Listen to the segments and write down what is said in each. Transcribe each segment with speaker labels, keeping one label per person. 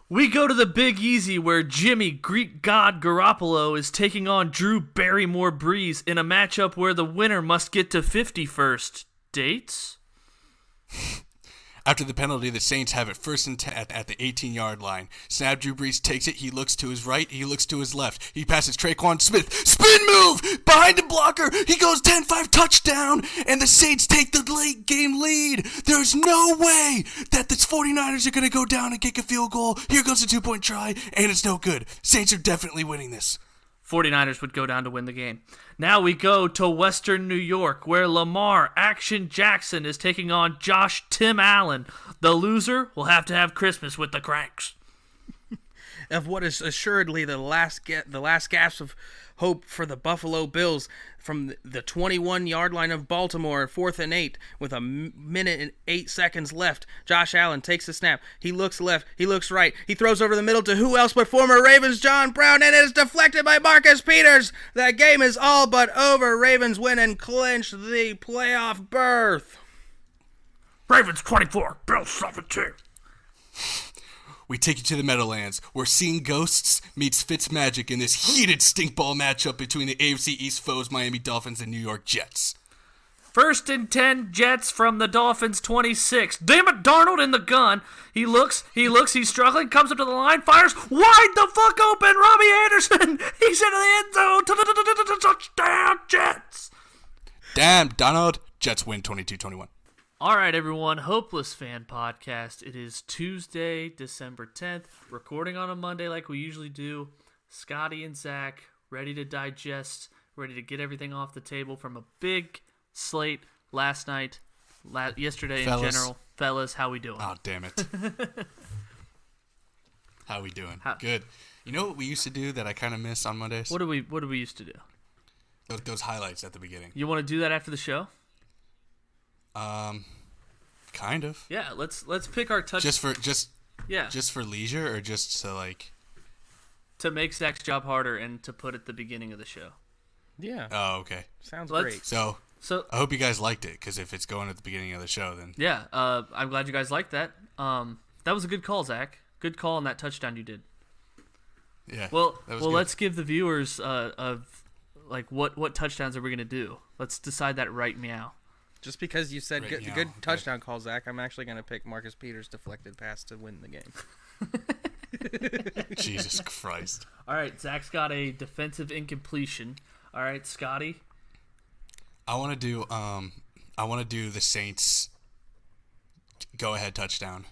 Speaker 1: We go to the Big Easy where Jimmy Greek God Garoppolo is taking on Drew Barrymore Breeze in a matchup where the winner must get to 50 first. Dates?
Speaker 2: After the penalty, the Saints have it first and 10 at the 18-yard line. Snap, Drew Brees takes it. He looks to his right. He looks to his left. He passes Traquan Smith. Spin move! Behind the blocker. He goes 10-5 touchdown. And the Saints take the late game lead. There's no way that the 49ers are going to go down and kick a field goal. Here goes a 2-point try. And it's no good. Saints are definitely winning this.
Speaker 1: 49ers would go down to win the game. Now we go to Western New York, where Lamar Action Jackson is taking on Josh Tim Allen. The loser will have to have Christmas with the Cranks.
Speaker 3: Of what is assuredly the last gasp of hope for the Buffalo Bills from the 21-yard line of Baltimore, 4th and 8, with a minute and 8 seconds left. Josh Allen takes the snap. He looks left. He looks right. He throws over the middle to who else but former Ravens John Brown, and it is deflected by Marcus Peters. That game is all but over. Ravens win and clinch the playoff berth.
Speaker 1: Ravens 24, Bills 17.
Speaker 2: We take you to the Meadowlands, where seeing ghosts meets Fitzmagic in this heated stinkball matchup between the AFC East foes Miami Dolphins and New York Jets.
Speaker 1: 1st and 10, Jets from the Dolphins 26. Damn it, Darnold in the gun. He looks, he's struggling, comes up to the line, fires wide the fuck open. Robbie Anderson, he's into the end zone. Touchdown, Jets.
Speaker 2: Damn, Donald. Jets win 22-21.
Speaker 1: All right, everyone. Hopeless Fan Podcast. It is Tuesday, December 10th. Recording on a Monday like we usually do. Scotty and Zach ready to digest, ready to get everything off the table from a big slate last night, yesterday
Speaker 2: Fellas.
Speaker 1: in general. Fellas, how we doing?
Speaker 2: Oh, damn it. How we doing? Good. You know what we used to do that I kind of miss on Mondays?
Speaker 1: What do we used to do?
Speaker 2: Those highlights at the beginning.
Speaker 1: You want to do that after the show?
Speaker 2: Kind of.
Speaker 1: Yeah, let's pick our touch.
Speaker 2: Just for leisure, or just
Speaker 1: to make Zach's job harder and to put at the beginning of the show.
Speaker 3: Yeah.
Speaker 2: Oh, okay.
Speaker 3: Sounds great.
Speaker 2: So I hope you guys liked it, because if it's going at the beginning of the show, then
Speaker 1: yeah. I'm glad you guys liked that. That was a good call, Zach. Good call on that touchdown you did.
Speaker 2: Yeah.
Speaker 1: Well,
Speaker 2: good.
Speaker 1: Let's give the viewers of like what touchdowns are we gonna do? Let's decide that right meow.
Speaker 3: Just because you said
Speaker 2: Right,
Speaker 3: good touchdown call, Zach, I'm actually going to pick Marcus Peters' deflected pass to win the game.
Speaker 2: Jesus Christ.
Speaker 1: All right, Zach's got a defensive incompletion. All right, Scotty.
Speaker 2: I want to do the Saints go ahead touchdown.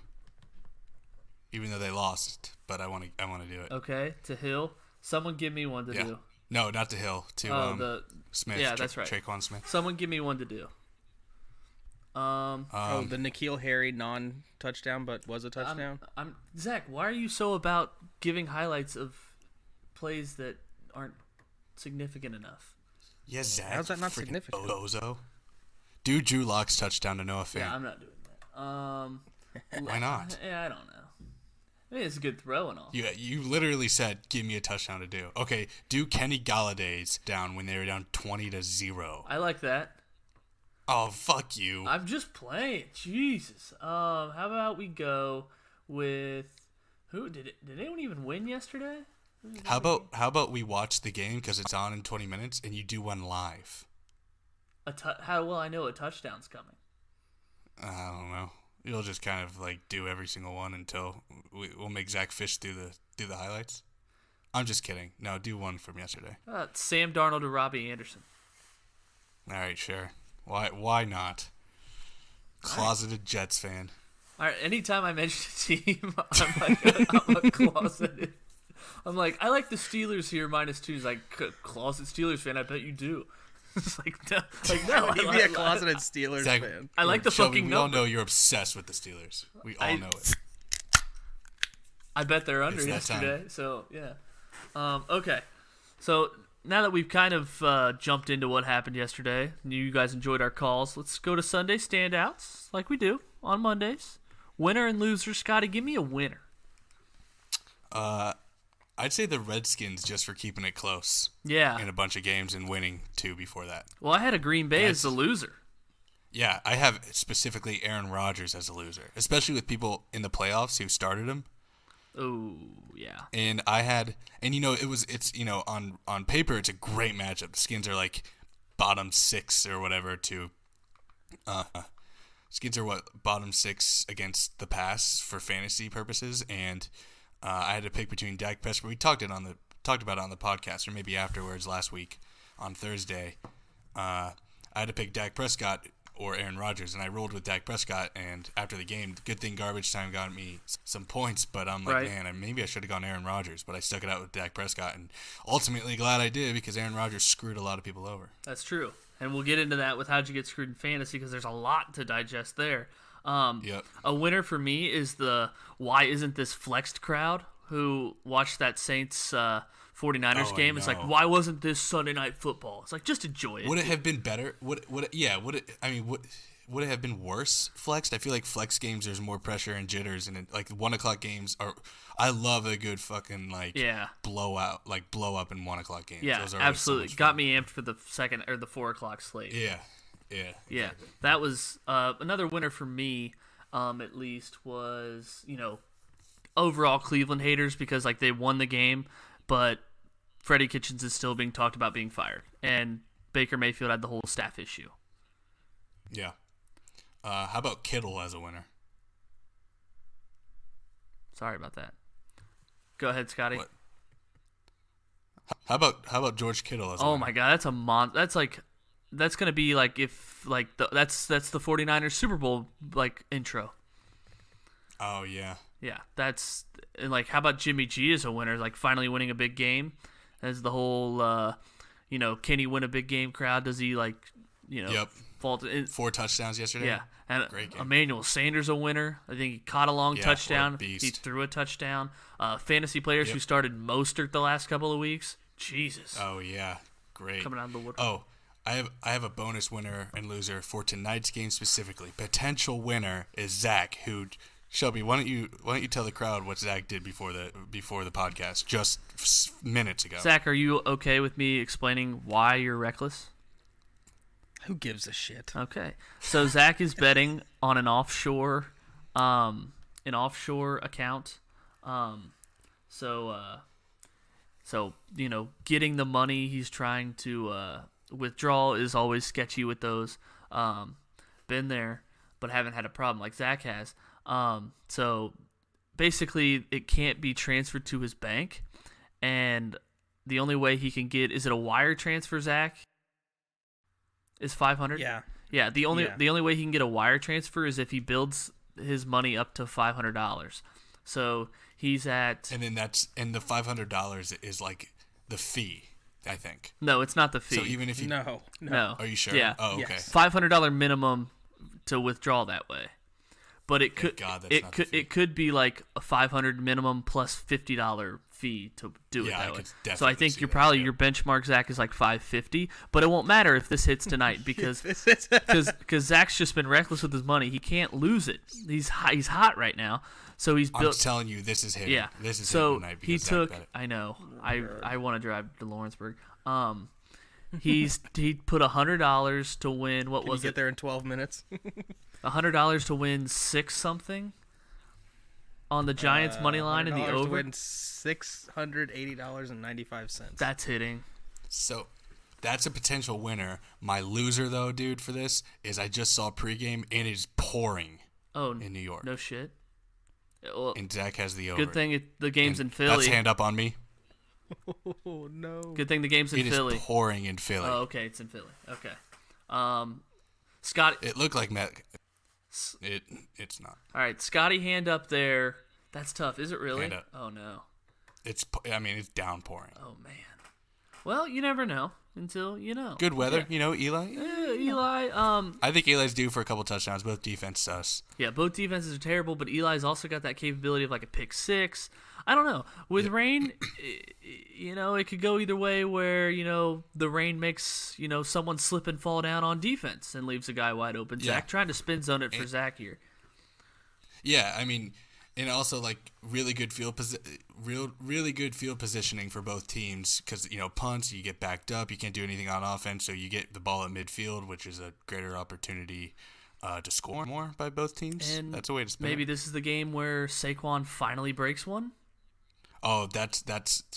Speaker 2: Even though they lost, but I want to do it.
Speaker 1: Okay, to Hill. Someone give me one to do.
Speaker 2: No, not to Hill. To Smith.
Speaker 1: Yeah, that's right.
Speaker 2: Traquan Smith.
Speaker 1: Someone give me one to do.
Speaker 3: The N'Keal Harry non-touchdown, but was a touchdown?
Speaker 1: Zach, why are you so about giving highlights of plays that aren't significant enough?
Speaker 2: Yeah, Zach.
Speaker 3: How's that not significant?
Speaker 2: Bozo. Do Drew Lock's touchdown to Noah Fant.
Speaker 1: Yeah, I'm not doing that.
Speaker 2: Why not?
Speaker 1: Yeah, I don't know. I mean, it's a good throw and all.
Speaker 2: Yeah, you literally said, give me a touchdown to do. Okay, do Kenny Galladay's down when they were down 20-0.
Speaker 1: I like that.
Speaker 2: Oh, fuck you.
Speaker 1: I'm just playing. Jesus. How about we go with who did anyone even win yesterday?
Speaker 2: How about we watch the game because it's on in 20 minutes and you do one live?
Speaker 1: How will I know a touchdown's coming?
Speaker 2: I don't know. You'll just kind of like do every single one until we'll make Zach Fish do the highlights. I'm just kidding. No, do one from yesterday.
Speaker 1: Sam Darnold to Robbie Anderson.
Speaker 2: All right, sure. Why not? Closeted Jets fan.
Speaker 1: All right. Anytime I mention a team, I'm a closeted. I'm like, I like the Steelers here -2. He's like, closet Steelers fan. I bet you do. It's like no.
Speaker 3: He'd be a closeted Steelers
Speaker 2: Zach,
Speaker 3: fan.
Speaker 1: I like the
Speaker 2: Shelby,
Speaker 1: fucking
Speaker 2: we all
Speaker 1: number.
Speaker 2: know you're obsessed with the Steelers. We all know it.
Speaker 1: I bet they're under yesterday. So yeah. Okay. So now that we've kind of jumped into what happened yesterday, you guys enjoyed our calls. Let's go to Sunday standouts, like we do on Mondays. Winner and loser. Scotty, give me a winner.
Speaker 2: I'd say the Redskins just for keeping it close.
Speaker 1: Yeah.
Speaker 2: In a bunch of games and winning 2 before that.
Speaker 1: Well, I had a Green Bay as the loser.
Speaker 2: Yeah, I have specifically Aaron Rodgers as a loser, especially with people in the playoffs who started him.
Speaker 1: Oh, yeah.
Speaker 2: And on paper it's a great matchup. The Skins are like bottom 6 or whatever to Skins are bottom 6 against the pass for fantasy purposes, and I had to pick between Dak Prescott. We talked about it on the podcast, or maybe afterwards last week on Thursday. I had to pick Dak Prescott or Aaron Rodgers, and I rolled with Dak Prescott. And after the game, good thing garbage time got me some points, but I'm like, man, maybe I should have gone Aaron Rodgers, but I stuck it out with Dak Prescott, and ultimately glad I did because Aaron Rodgers screwed a lot of people over.
Speaker 1: That's true. And we'll get into that with how'd you get screwed in fantasy because there's a lot to digest there.
Speaker 2: Yep.
Speaker 1: A winner for me is the why isn't this flexed crowd who watched that Saints 49ers game. It's like, why wasn't this Sunday Night Football? It's like, just enjoy it.
Speaker 2: Would it have been better? Would it have been worse flexed? I feel like flex games there's more pressure and jitters, and like 1 o'clock games are. I love a good fucking blow up in 1 o'clock games.
Speaker 1: Yeah,
Speaker 2: those are
Speaker 1: absolutely.
Speaker 2: So
Speaker 1: got me amped for the second or the 4 o'clock slate.
Speaker 2: Yeah.
Speaker 1: Yeah. That was another winner for me. At least was overall Cleveland haters because like they won the game, but Freddie Kitchens is still being talked about being fired, and Baker Mayfield had the whole staff issue.
Speaker 2: Yeah. How about Kittle as a winner?
Speaker 1: Sorry about that. Go ahead, Scotty.
Speaker 2: What? How about George Kittle as a winner?
Speaker 1: Oh my God, that's a that's gonna be like if like that's the 49ers Super Bowl like intro.
Speaker 2: Oh yeah.
Speaker 1: Yeah, that's like how about Jimmy G as a winner, like finally winning a big game? As the whole can he win a big game crowd? Does he
Speaker 2: Yep.
Speaker 1: fault in
Speaker 2: 4 touchdowns yesterday.
Speaker 1: Yeah, and
Speaker 2: great game.
Speaker 1: Emmanuel Sanders a winner. I think he caught a long touchdown.
Speaker 2: He
Speaker 1: He threw a touchdown. Fantasy players who started Mostert the last couple of weeks. Jesus.
Speaker 2: Oh yeah, great.
Speaker 1: Coming out of the woodwork.
Speaker 2: Oh, I have a bonus winner and loser for tonight's game specifically. Potential winner is Zach, who Shelby. Why don't you tell the crowd what Zach did before the podcast just minutes ago?
Speaker 1: Zach, are you okay with me explaining why you're reckless?
Speaker 3: Who gives a shit?
Speaker 1: Okay, so Zach is betting on an offshore account. So getting the money he's trying to withdraw is always sketchy with those. Been there, but haven't had a problem like Zach has. So basically, it can't be transferred to his bank, and the only way he can get is it a wire transfer, Zach? Is $500?
Speaker 3: Yeah.
Speaker 1: Yeah. The only way he can get a wire transfer is if he builds his money up to $500. So he's at.
Speaker 2: And then the $500 is like the fee, I think.
Speaker 1: No, it's not the fee.
Speaker 2: So even if you
Speaker 3: No.
Speaker 2: Are you sure?
Speaker 1: Yeah.
Speaker 2: Oh, okay.
Speaker 3: Yes.
Speaker 1: $500 minimum to withdraw that way. But it could it could be like a $500 minimum plus $50 fee to do it that way. So I think your benchmark, Zach, is like $550, but it won't matter if this hits tonight because Zach's just been reckless with his money. He can't lose it. He's hot right now. So he's built.
Speaker 2: I'm telling you, this is hitting.
Speaker 1: Yeah.
Speaker 2: This is
Speaker 1: so
Speaker 2: hitting tonight
Speaker 1: he
Speaker 2: Zach
Speaker 1: took.
Speaker 2: bet it.
Speaker 1: I know. I want to drive to Lawrenceburg. He put $100 to win. What
Speaker 3: Can
Speaker 1: was
Speaker 3: you
Speaker 1: it?
Speaker 3: get there in 12 minutes?
Speaker 1: $100 to win 6 something on the Giants money line in the
Speaker 3: $100
Speaker 1: over.
Speaker 3: To win $680.95.
Speaker 1: That's hitting.
Speaker 2: So that's a potential winner. My loser, though, dude, for this is I just saw pregame and it's pouring in New York.
Speaker 1: No shit. Well,
Speaker 2: and Zach has the over.
Speaker 1: good thing the game's
Speaker 2: And
Speaker 1: in Philly.
Speaker 2: That's hand up on me.
Speaker 3: Oh, no.
Speaker 1: Good thing the game's in Philly.
Speaker 2: It is pouring in Philly.
Speaker 1: Oh, okay, it's in Philly. Okay. Scott.
Speaker 2: It looked like Matt. It's not.
Speaker 1: All right, Scotty, hand up there. That's tough. Is it really?
Speaker 2: Hand up.
Speaker 1: Oh no.
Speaker 2: It's downpouring.
Speaker 1: Oh man. Well, you never know until you know.
Speaker 2: Good weather, Eli.
Speaker 1: Eli.
Speaker 2: I think Eli's due for a couple touchdowns. Both defense sus.
Speaker 1: Yeah, both defenses are terrible, but Eli's also got that capability of like a pick six. I don't know. With rain, it could go either way. Where the rain makes someone slip and fall down on defense and leaves a guy wide open.
Speaker 2: Yeah.
Speaker 1: Zach trying to spin zone it for Zach here.
Speaker 2: Yeah, I mean, and also like really good field positioning for both teams because punts you get backed up, you can't do anything on offense, so you get the ball at midfield, which is a greater opportunity to score more by both teams.
Speaker 1: And
Speaker 2: that's a way to spin
Speaker 1: maybe
Speaker 2: it.
Speaker 1: this is the game where Saquon finally breaks one.
Speaker 2: Oh, that's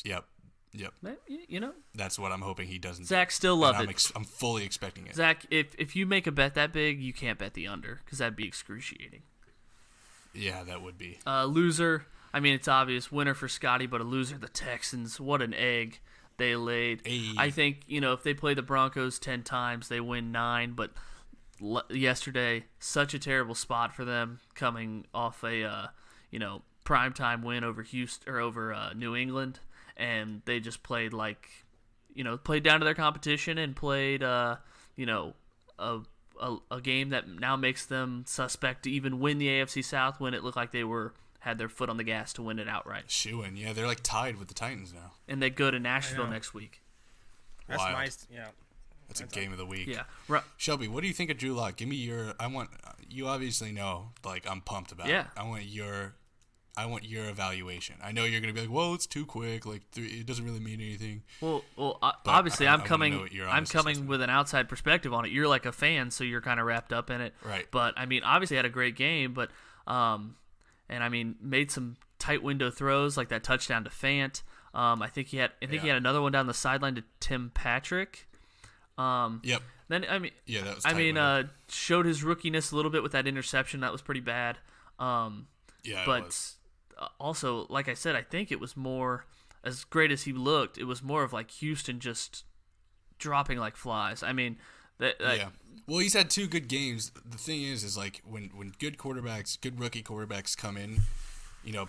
Speaker 2: yep.
Speaker 1: You know,
Speaker 2: That's what I'm hoping he doesn't.
Speaker 1: Zach still
Speaker 2: do.
Speaker 1: loved
Speaker 2: And
Speaker 1: it.
Speaker 2: I'm fully expecting it.
Speaker 1: Zach, if you make a bet that big, you can't bet the under because that'd be excruciating.
Speaker 2: Yeah, that would be.
Speaker 1: Loser. I mean, it's obvious. Winner for Scotty, but a loser. The Texans. What an egg they laid.
Speaker 2: Hey.
Speaker 1: I think if they play the Broncos 10 times, they win 9. But yesterday, such a terrible spot for them, coming off a primetime win over Houston or over New England, and they just played played down to their competition and played a game that now makes them suspect to even win the AFC South when it looked like they had their foot on the gas to win it outright.
Speaker 2: Shoo-in. Yeah, they're like tied with the Titans now.
Speaker 1: And they go to Nashville next week.
Speaker 3: That's
Speaker 2: Wild.
Speaker 3: nice. Yeah.
Speaker 2: That's a game of the week.
Speaker 1: Yeah.
Speaker 2: Shelby, what do you think of Drew Lock? Give me your. You obviously know, I'm pumped about
Speaker 1: Yeah.
Speaker 2: it. I want your evaluation. I know you're gonna be like, well, it's too quick. It doesn't really mean anything.
Speaker 1: Well, obviously,
Speaker 2: I
Speaker 1: I'm
Speaker 2: wanna
Speaker 1: coming.
Speaker 2: know what your
Speaker 1: I'm
Speaker 2: honest
Speaker 1: coming
Speaker 2: assessment.
Speaker 1: with an outside perspective on it. You're like a fan, so you're kind of wrapped up in it.
Speaker 2: Right.
Speaker 1: But I mean, obviously, had a great game, but and I mean, made some tight window throws like that touchdown to Fant. I think he had another one down the sideline to Tim Patrick.
Speaker 2: Yep.
Speaker 1: Then I mean,
Speaker 2: Yeah, that was.
Speaker 1: I
Speaker 2: tight
Speaker 1: mean,
Speaker 2: window.
Speaker 1: showed his rookiness a little bit with that interception. That was pretty bad.
Speaker 2: Yeah, it
Speaker 1: But
Speaker 2: was.
Speaker 1: also, like I said, I think it was more, as great as he looked, it was more of like Houston just dropping like flies. I mean,
Speaker 2: Yeah. Well, he's had 2 good games. The thing is like when good rookie quarterbacks come in,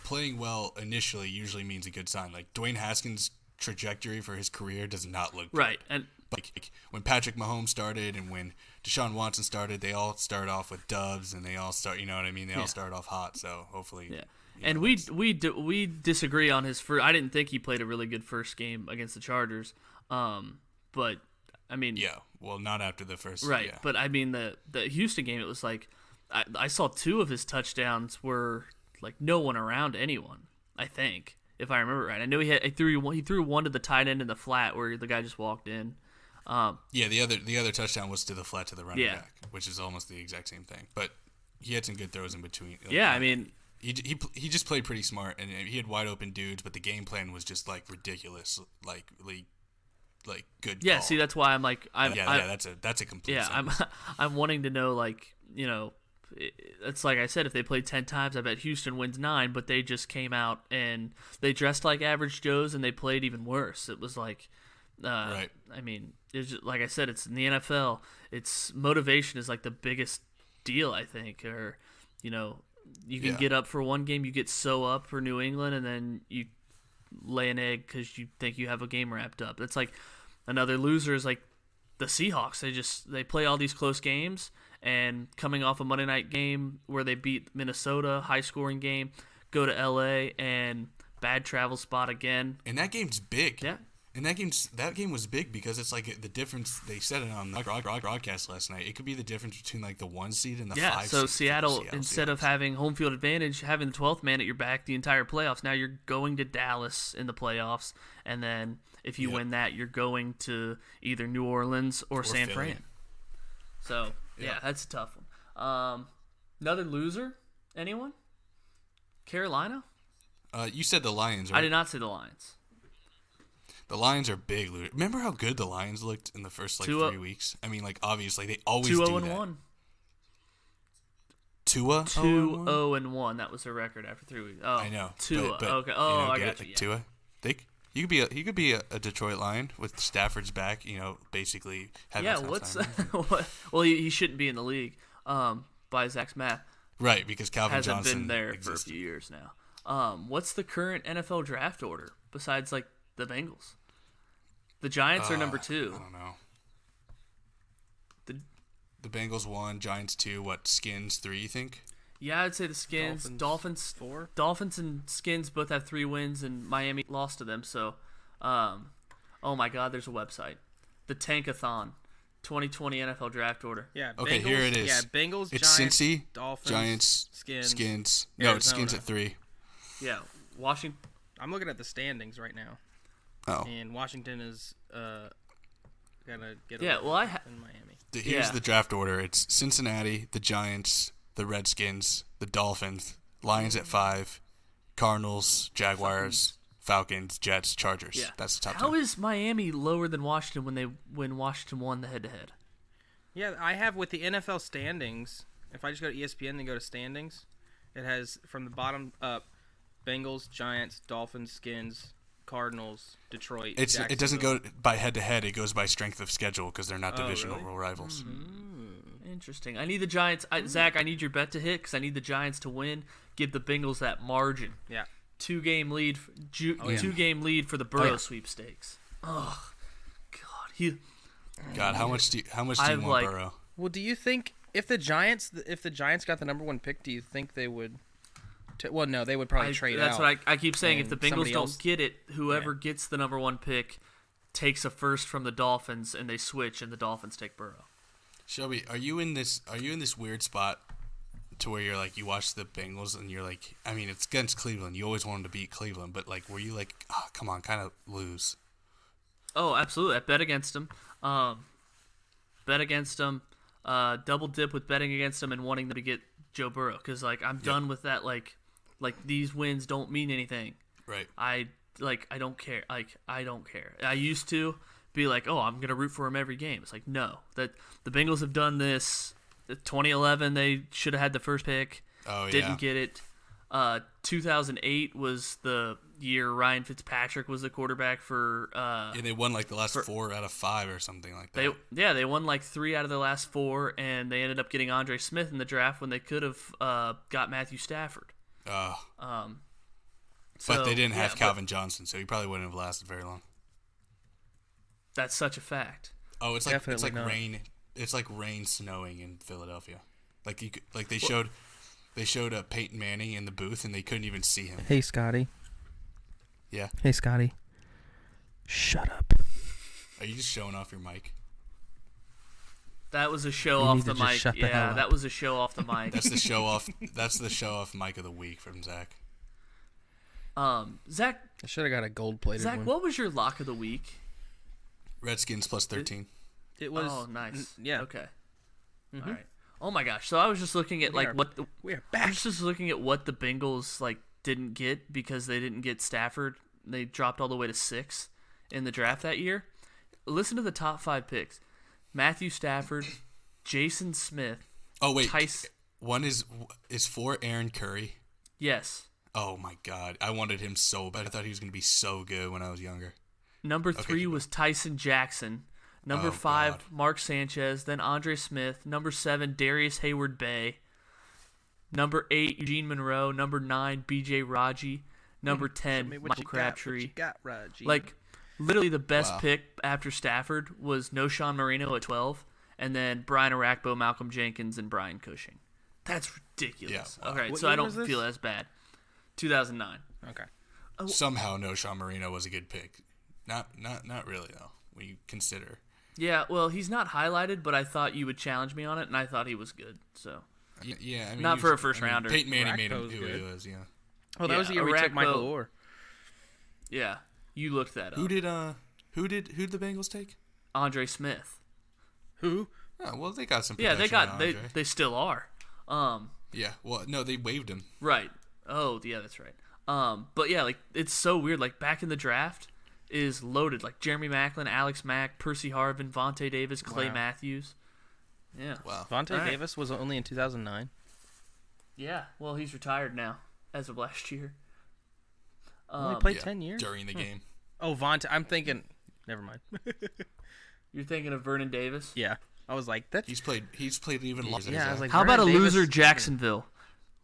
Speaker 2: playing well initially usually means a good sign. Like Dwayne Haskins' trajectory for his career does not look good.
Speaker 1: right. And
Speaker 2: Like when Patrick Mahomes started and when Deshaun Watson started, they all start off with dubs and they all start, you know what I mean? They all start off hot. So hopefully,
Speaker 1: yeah. And we disagree on his first. I didn't think he played a really good first game against the Chargers. But I mean,
Speaker 2: yeah. Well, not after the first,
Speaker 1: right.
Speaker 2: Yeah.
Speaker 1: But I mean, the Houston game, it was like I saw 2 of his touchdowns were like no one around anyone. I think, if I remember right. I know he threw one to the tight end in the flat where the guy just walked in.
Speaker 2: Yeah, the other touchdown was to the flat to the running
Speaker 1: Yeah.
Speaker 2: back, which is almost the exact same thing. But he had some good throws in between.
Speaker 1: Yeah, I mean,
Speaker 2: he just played pretty smart, and he had wide open dudes, but the game plan was just like ridiculous, like good.
Speaker 1: yeah.
Speaker 2: call.
Speaker 1: See, that's why I'm like,
Speaker 2: that's a complete.
Speaker 1: yeah,
Speaker 2: sentence.
Speaker 1: I'm wanting to know, like, it's like I said, if they played 10 times, I bet Houston wins 9. But they just came out and they dressed like average Joes and they played even worse. It was like,
Speaker 2: Right.
Speaker 1: I mean, it's just, like I said, it's in the NFL. It's motivation is like the biggest deal, I think. Or, you can
Speaker 2: Yeah.
Speaker 1: get up for one game, you get so up for New England, and then you lay an egg because you think you have a game wrapped up. That's like another loser is like the Seahawks. They play all these close games, and coming off a Monday night game where they beat Minnesota, high scoring game, go to LA and bad travel spot again.
Speaker 2: And that game's big.
Speaker 1: Yeah.
Speaker 2: And that game was big because it's like the difference. They said it on the broadcast last night. It could be the difference between like the 1 seed and the 5
Speaker 1: Yeah,
Speaker 2: seed.
Speaker 1: so
Speaker 2: for the
Speaker 1: Seattle, instead of
Speaker 2: Seahawks.
Speaker 1: having home field advantage, having the 12th man at your back the entire playoffs, now you're going to Dallas in the playoffs, and then if you
Speaker 2: Yep.
Speaker 1: win that, you're going to either New Orleans or San
Speaker 2: Philly.
Speaker 1: Fran. So, yeah,
Speaker 2: Yep.
Speaker 1: that's a tough one. Another loser? Anyone? Carolina?
Speaker 2: You said the Lions, right?
Speaker 1: I did not say the Lions.
Speaker 2: The Lions are big. Remember how good the Lions looked in the first
Speaker 1: 2-0
Speaker 2: 3 weeks? I mean, obviously they always
Speaker 1: 2-0
Speaker 2: do
Speaker 1: and
Speaker 2: that.
Speaker 1: 1.
Speaker 2: Tua
Speaker 1: 2-0 and 1. That was the record after 3 weeks. Oh,
Speaker 2: I know.
Speaker 1: Tua.
Speaker 2: but,
Speaker 1: Okay. Oh, I
Speaker 2: get
Speaker 1: got
Speaker 2: it?
Speaker 1: you.
Speaker 2: Like
Speaker 1: Yeah.
Speaker 2: Tua. He could be a Detroit Lion with Stafford's back. Basically having
Speaker 1: Yeah,
Speaker 2: some
Speaker 1: what's
Speaker 2: time.
Speaker 1: well, he shouldn't be in the league by Zach's math.
Speaker 2: Right, because Calvin
Speaker 1: Hasn't
Speaker 2: Johnson
Speaker 1: been there
Speaker 2: existed.
Speaker 1: for a few years now. What's the current NFL draft order besides like the Bengals? The Giants are number 2.
Speaker 2: I don't know.
Speaker 1: The-
Speaker 2: The Bengals 1, Giants 2. What Skins 3? You think?
Speaker 1: Yeah, I'd say the Skins, Dolphins
Speaker 3: 4.
Speaker 1: Dolphins and Skins both have 3 wins, and Miami lost to them. So, oh my God, there's a website, the Tankathon, 2020 NFL draft order.
Speaker 3: Yeah.
Speaker 2: Okay,
Speaker 3: Bengals,
Speaker 2: here it is.
Speaker 3: Yeah, Bengals,
Speaker 2: It's
Speaker 3: Giants,
Speaker 2: Cincy,
Speaker 3: Dolphins,
Speaker 2: Giants,
Speaker 3: Skins.
Speaker 2: No, it's Skins
Speaker 3: Arizona.
Speaker 2: at 3.
Speaker 1: Yeah, Washington.
Speaker 3: I'm looking at the standings right now,
Speaker 2: Oh,
Speaker 3: and Washington is gonna get
Speaker 1: Yeah,
Speaker 3: over
Speaker 1: well,
Speaker 3: in Miami.
Speaker 2: here's
Speaker 1: yeah.
Speaker 2: the draft order. It's Cincinnati, the Giants, the Redskins, the Dolphins, Lions at 5, Cardinals, Jaguars, Falcons, Jets, Chargers.
Speaker 1: Yeah.
Speaker 2: That's the top
Speaker 1: How
Speaker 2: 10.
Speaker 1: is Miami lower than Washington when Washington won the head-to-head?
Speaker 3: Yeah, I have with the NFL standings. If I just go to ESPN and go to standings, it has from the bottom up: Bengals, Giants, Dolphins, Skins, Cardinals, Detroit.
Speaker 2: It doesn't go by head-to-head. It goes by strength of schedule because they're not divisional
Speaker 3: really?
Speaker 2: rivals.
Speaker 1: Interesting. I need the Giants. Zach, I need your bet to hit because I need the Giants to win. Give the Bengals that margin.
Speaker 3: Yeah.
Speaker 1: 2-game lead.
Speaker 3: yeah.
Speaker 1: 2-game lead for the Burrow
Speaker 3: yeah.
Speaker 1: sweepstakes. Oh, God.
Speaker 2: God, how much do you
Speaker 1: I've,
Speaker 2: want
Speaker 1: like-
Speaker 2: Burrow?
Speaker 3: Well, do you think if the Giants got the number 1 pick, do you think they would? Well, no, they would probably trade
Speaker 1: That's
Speaker 3: out.
Speaker 1: what I keep saying. If the
Speaker 3: and
Speaker 1: Bengals
Speaker 3: somebody
Speaker 1: don't
Speaker 3: else-
Speaker 1: get it, whoever gets the number 1 pick takes a first from the Dolphins, and they switch, and the Dolphins take Burrow.
Speaker 2: Shelby, are you in this weird spot to where you're like you watch the Bengals and you're like, I mean, it's against Cleveland. You always want them to beat Cleveland, but like, were you like, oh, come on, kind of lose?
Speaker 1: Oh, absolutely. I bet against them. Double dip with betting against them and wanting them to get Joe Burrow because like I'm done with that. Like these wins don't mean anything.
Speaker 2: Right.
Speaker 1: I don't care. I don't care. I used to be like, oh, I'm gonna root for him every game. It's like no, that the Bengals have done this. 2011, they should have had the first pick.
Speaker 2: Oh yeah.
Speaker 1: Didn't get it. 2008 was the year Ryan Fitzpatrick was the quarterback for.
Speaker 2: Yeah, they won like the last 4 out of 5 or something like that.
Speaker 1: They won like 3 out of the last 4, and they ended up getting Andre Smith in the draft when they could have got Matthew Stafford.
Speaker 2: But
Speaker 1: So,
Speaker 2: they didn't have
Speaker 1: yeah,
Speaker 2: Calvin Johnson, so he probably wouldn't have lasted very long.
Speaker 1: That's such a fact.
Speaker 2: Oh, it's
Speaker 3: Definitely
Speaker 2: like
Speaker 3: not.
Speaker 2: rain. It's like rain snowing in Philadelphia. Like they showed Peyton Manning in the booth and they couldn't even see him.
Speaker 3: Hey, Scotty.
Speaker 2: Yeah.
Speaker 3: Hey, Scotty. Shut up.
Speaker 2: Are you just showing off your mic?
Speaker 1: That was a show
Speaker 3: You
Speaker 1: off
Speaker 3: need
Speaker 1: the
Speaker 3: to just
Speaker 1: mic.
Speaker 3: shut the hell
Speaker 1: Yeah,
Speaker 3: up.
Speaker 1: that was a show off the mic.
Speaker 2: That's the show off. That's the show off mic of the week from Zach.
Speaker 1: Zach,
Speaker 3: I should have got a gold-plated one.
Speaker 1: what was your lock of the week?
Speaker 2: Redskins plus 13.
Speaker 3: It was.
Speaker 1: Oh, nice.
Speaker 3: Yeah.
Speaker 1: Okay. All right. Oh my gosh. So I was just looking at
Speaker 3: We
Speaker 1: like
Speaker 3: are-
Speaker 1: what
Speaker 3: We are
Speaker 1: I
Speaker 3: back.
Speaker 1: was just looking at what the Bengals like didn't get because they didn't get Stafford. They dropped all the way to 6 in the draft that year. Listen to the top 5 picks: Matthew Stafford, Jason Smith.
Speaker 2: Oh wait,
Speaker 1: Tice-
Speaker 2: one is for Aaron Curry.
Speaker 1: Yes.
Speaker 2: Oh my God, I wanted him so bad. I thought he was gonna be so good when I was younger.
Speaker 1: Number 3
Speaker 2: keep
Speaker 1: was Tyson Jackson. Number
Speaker 2: Oh,
Speaker 1: 5,
Speaker 2: God.
Speaker 1: Mark Sanchez. Then Andre Smith. Number 7, Darius Hayward Bay. Number 8, Eugene Monroe. Number 9, B.J. Raji. Number 10, Michael Crabtree. Like, literally the best
Speaker 2: Wow.
Speaker 1: pick after Stafford was No Sean Marino at 12, and then Brian Arakpo, Malcolm Jenkins, and Brian Cushing. That's ridiculous.
Speaker 2: Yeah, wow.
Speaker 1: Okay,
Speaker 3: What
Speaker 1: so I
Speaker 3: year
Speaker 1: don't
Speaker 3: was this?
Speaker 1: feel as bad. 2009.
Speaker 3: Okay.
Speaker 2: Somehow, no, Sean Marino was a good pick. Not really though. When you consider.
Speaker 1: Yeah, well, he's not highlighted, but I thought you would challenge me on it, and I thought he was good. So
Speaker 2: Yeah, I mean,
Speaker 1: Not
Speaker 2: he
Speaker 1: for
Speaker 2: was-
Speaker 1: a first rounder.
Speaker 2: Peyton Manning made him
Speaker 3: Rakpo's
Speaker 2: who he
Speaker 3: good.
Speaker 2: was. Yeah.
Speaker 3: Oh, that was the year we took
Speaker 1: Arakpo-
Speaker 3: Michael Orr.
Speaker 1: yeah, you looked that up.
Speaker 2: Who did the Bengals take?
Speaker 1: Andre Smith.
Speaker 3: Who?
Speaker 2: Oh, well, they got some.
Speaker 1: Yeah, they
Speaker 2: protection
Speaker 1: got
Speaker 2: on
Speaker 1: they
Speaker 2: Andre.
Speaker 1: they still are.
Speaker 2: Yeah, well, no, they waived him.
Speaker 1: Right. Oh, yeah, that's right. But yeah, like it's so weird. Like back in the draft is loaded. Like Jeremy Maclin, Alex Mack, Percy Harvin, Vontae Davis, Clay
Speaker 3: Wow.
Speaker 1: Matthews. Yeah.
Speaker 2: Wow.
Speaker 3: Vontae
Speaker 1: All right.
Speaker 3: Davis was only in 2009.
Speaker 1: Yeah. Well, he's retired now as of last year.
Speaker 3: Only played
Speaker 2: Yeah,
Speaker 3: 10 years.
Speaker 2: during the game.
Speaker 3: Oh, Vontae. I'm thinking. Never mind.
Speaker 1: You're thinking of Vernon Davis?
Speaker 3: Yeah. I was like, that's.
Speaker 2: He's played even longer.
Speaker 3: Yeah, I was like,
Speaker 1: How about a
Speaker 3: Vernon
Speaker 1: loser
Speaker 3: Davis-
Speaker 1: Jacksonville?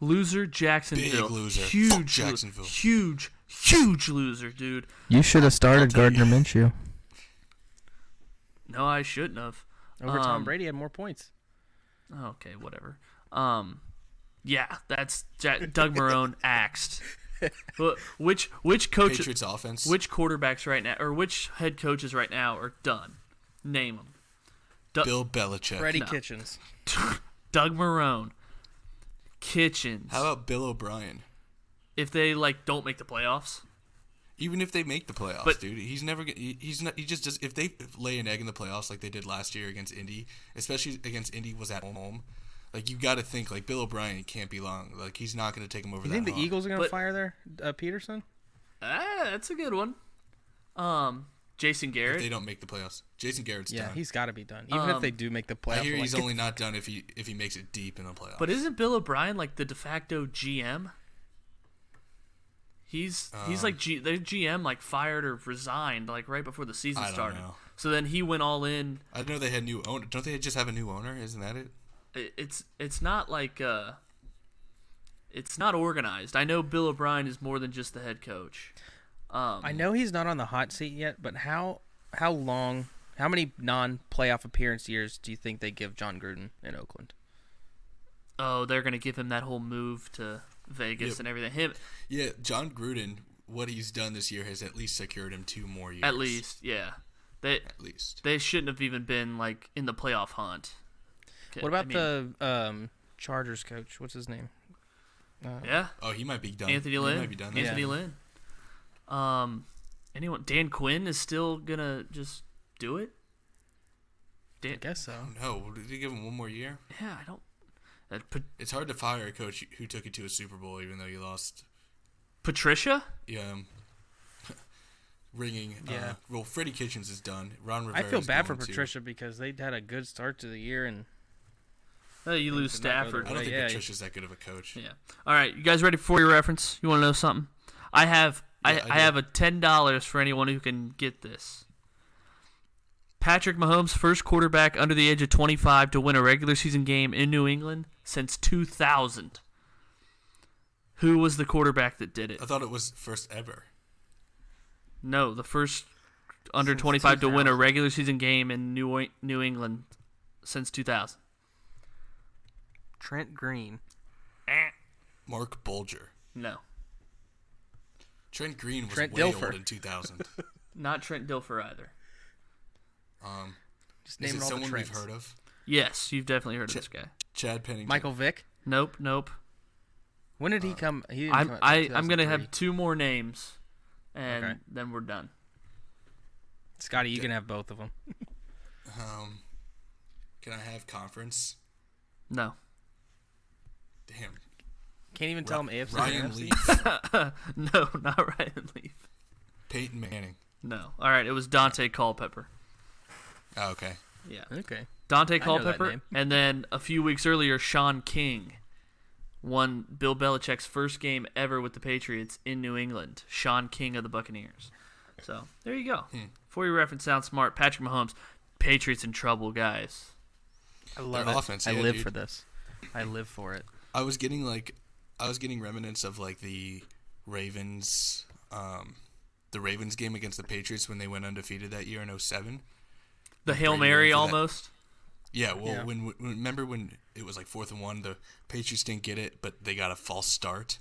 Speaker 1: Loser Jacksonville.
Speaker 2: Big loser.
Speaker 1: Huge
Speaker 2: Fuck
Speaker 1: lo-
Speaker 2: Jacksonville.
Speaker 1: Huge loser, dude.
Speaker 3: You should have started
Speaker 2: tell you.
Speaker 3: Gardner Minshew.
Speaker 1: No, I shouldn't have.
Speaker 3: Over Tom Brady had more points.
Speaker 1: Okay, whatever. Yeah, that's Doug Marrone axed. But which coach,
Speaker 2: Patriots offense.
Speaker 1: which quarterbacks right now, or which head coaches right now are done? Name them.
Speaker 2: Bill Belichick.
Speaker 3: Freddie
Speaker 1: No.
Speaker 3: Kitchens.
Speaker 1: Doug Marrone, Kitchens.
Speaker 2: How about Bill O'Brien?
Speaker 1: if they like don't make the playoffs?
Speaker 2: Even if they make the playoffs,
Speaker 1: But-
Speaker 2: dude, he's never. He's not. He just does. If they lay an egg in the playoffs like they did last year against Indy, especially against Indy, was at home. Like you got to think like Bill O'Brien can't be long. Like he's not going to take him over
Speaker 3: You
Speaker 2: that.
Speaker 3: think the
Speaker 2: hump.
Speaker 3: Eagles are going to
Speaker 1: But-
Speaker 3: fire their Peterson?
Speaker 1: That's a good one. Jason
Speaker 2: If
Speaker 1: Garrett.
Speaker 2: they don't make the playoffs, Jason Garrett's
Speaker 3: Yeah,
Speaker 2: done.
Speaker 3: he's got to be done. Even if they do make the playoffs.
Speaker 2: I hear he's only not done if he makes it deep in the playoffs.
Speaker 1: But isn't Bill O'Brien like the de facto GM? He's like their GM like fired or resigned like right before the season
Speaker 2: I don't
Speaker 1: started.
Speaker 2: know.
Speaker 1: So then he went all in.
Speaker 2: I know they had new owner. Don't they just have a new owner? Isn't that it?
Speaker 1: It's not like it's not organized. I know Bill O'Brien is more than just the head coach.
Speaker 3: I know he's not on the hot seat yet, but how long, how many non-playoff appearance years do you think they give John Gruden in Oakland?
Speaker 1: Oh, they're gonna give him that whole move to Vegas and everything.
Speaker 2: Yeah, John Gruden. What he's done this year has at least secured him 2 more years.
Speaker 1: At least, yeah.
Speaker 2: At least.
Speaker 1: They shouldn't have even been like in the playoff hunt.
Speaker 3: What about the Chargers coach? What's his name?
Speaker 1: Yeah.
Speaker 2: Oh, he might be done.
Speaker 1: Anthony
Speaker 2: He
Speaker 1: Lynn.
Speaker 2: might be done.
Speaker 1: Anthony Lynn. Anyone? Dan Quinn is still gonna just do it.
Speaker 3: I guess so.
Speaker 2: No, did he give him 1 more year?
Speaker 1: Yeah, I don't.
Speaker 2: It's hard to fire a coach who took it to a Super Bowl even though you lost.
Speaker 1: Patricia?
Speaker 2: Yeah. Ringing.
Speaker 3: Yeah.
Speaker 2: Well, Freddie Kitchens is done. Ron
Speaker 3: I
Speaker 2: Rivera.
Speaker 3: feel bad for Patricia because they had a good start to the year and.
Speaker 1: You lose
Speaker 3: Did not go
Speaker 1: Stafford.
Speaker 2: I don't think
Speaker 3: Yeah,
Speaker 2: Patricia's that good of a coach.
Speaker 1: Yeah. All right, you guys ready for your reference? You want to know something? I have
Speaker 2: Yeah,
Speaker 1: I have a $10 for anyone who can get this. Patrick Mahomes, first quarterback under the age of 25 to win a regular season game in New England since 2000. Who was the quarterback that did it?
Speaker 2: I thought it was first ever.
Speaker 1: No, the first under
Speaker 3: Since
Speaker 1: 25 to win a
Speaker 3: 2000.
Speaker 1: regular season game in New England since 2000.
Speaker 3: Trent Green.
Speaker 2: Mark Bulger.
Speaker 1: No,
Speaker 2: Trent Green was
Speaker 3: Trent
Speaker 2: way
Speaker 3: Dilfer.
Speaker 2: old in 2000.
Speaker 1: not Trent Dilfer either.
Speaker 3: Just
Speaker 2: Is
Speaker 3: naming
Speaker 2: it
Speaker 3: all the
Speaker 2: someone we've
Speaker 3: Trents.
Speaker 2: heard of?
Speaker 1: Yes, you've definitely heard of this guy.
Speaker 2: Chad Pennington.
Speaker 3: Michael Vick.
Speaker 1: Nope.
Speaker 3: When did he come? He didn't come
Speaker 1: I'm gonna
Speaker 3: 2003.
Speaker 1: have 2 more names, and
Speaker 3: Okay.
Speaker 1: then we're done.
Speaker 3: Scotty, you can have both of them.
Speaker 2: Can I have conference?
Speaker 1: No.
Speaker 2: Damn.
Speaker 3: Can't even tell him AFC. or
Speaker 2: Ryan
Speaker 3: NFC?
Speaker 2: Leaf.
Speaker 1: No, not Ryan Leaf.
Speaker 2: Peyton Manning.
Speaker 1: No. All right, it was Dante Culpepper.
Speaker 2: Oh, okay.
Speaker 1: Yeah.
Speaker 3: Okay.
Speaker 1: Dante
Speaker 3: know that
Speaker 1: Culpepper,
Speaker 3: name.
Speaker 1: and then a few weeks earlier, Sean King won Bill Belichick's first game ever with the Patriots in New England. Sean King of the Buccaneers. So there you go. For your reference, sound smart. Patrick Mahomes, Patriots in trouble, guys.
Speaker 3: I love
Speaker 2: Their
Speaker 3: it.
Speaker 2: offense,
Speaker 3: I
Speaker 2: yeah,
Speaker 3: live
Speaker 2: dude.
Speaker 3: for this. I live for it.
Speaker 2: I was getting remnants of like the Ravens game against the Patriots when they went undefeated that year in 2007.
Speaker 1: The Hail
Speaker 2: Brady
Speaker 1: Mary
Speaker 2: ran for that.
Speaker 1: almost.
Speaker 2: Yeah, well,
Speaker 3: Yeah.
Speaker 2: when remember when it was like 4th and 1, the Patriots didn't get it, but they got a false start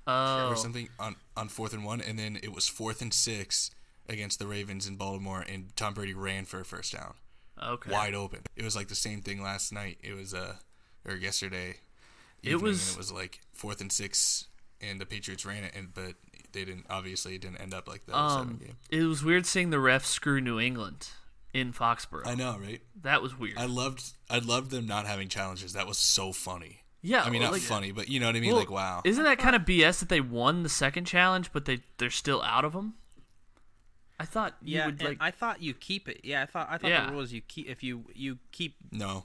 Speaker 1: Oh.
Speaker 2: or something on 4th and 1, and then it was 4th and 6 against the Ravens in Baltimore, and Tom Brady ran for a first down,
Speaker 1: Okay.
Speaker 2: wide open. It was like the same thing last night. It was or yesterday.
Speaker 1: It
Speaker 2: evening,
Speaker 1: was-
Speaker 2: and it was like 4th and 6, and the Patriots ran it, but they didn't. Obviously, it didn't end up like the 07 game.
Speaker 1: It was weird seeing the refs screw New England in Foxborough.
Speaker 2: I know, right?
Speaker 1: That was weird.
Speaker 2: I loved them not having challenges. That was so funny.
Speaker 1: Yeah,
Speaker 2: I mean,
Speaker 1: well,
Speaker 2: not
Speaker 1: like-
Speaker 2: funny, but you know what I mean.
Speaker 1: Well,
Speaker 2: Like, wow.
Speaker 1: Isn't that kind of BS that they won the second challenge, but they're still out of them? I thought you
Speaker 3: Yeah,
Speaker 1: would
Speaker 3: and
Speaker 1: like.
Speaker 3: I thought you keep it. Yeah, I thought
Speaker 1: Yeah.
Speaker 3: the rule is you keep if you keep
Speaker 2: No.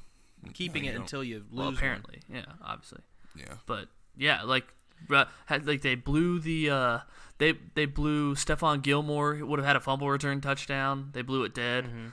Speaker 3: keeping
Speaker 2: No,
Speaker 3: it
Speaker 2: you don't.
Speaker 3: until you lose.
Speaker 1: well,
Speaker 3: one.
Speaker 1: apparently, yeah, obviously,
Speaker 2: Yeah.
Speaker 1: but yeah, like they blew the they blew Stephon Gilmore would have had a fumble return touchdown. They blew it dead.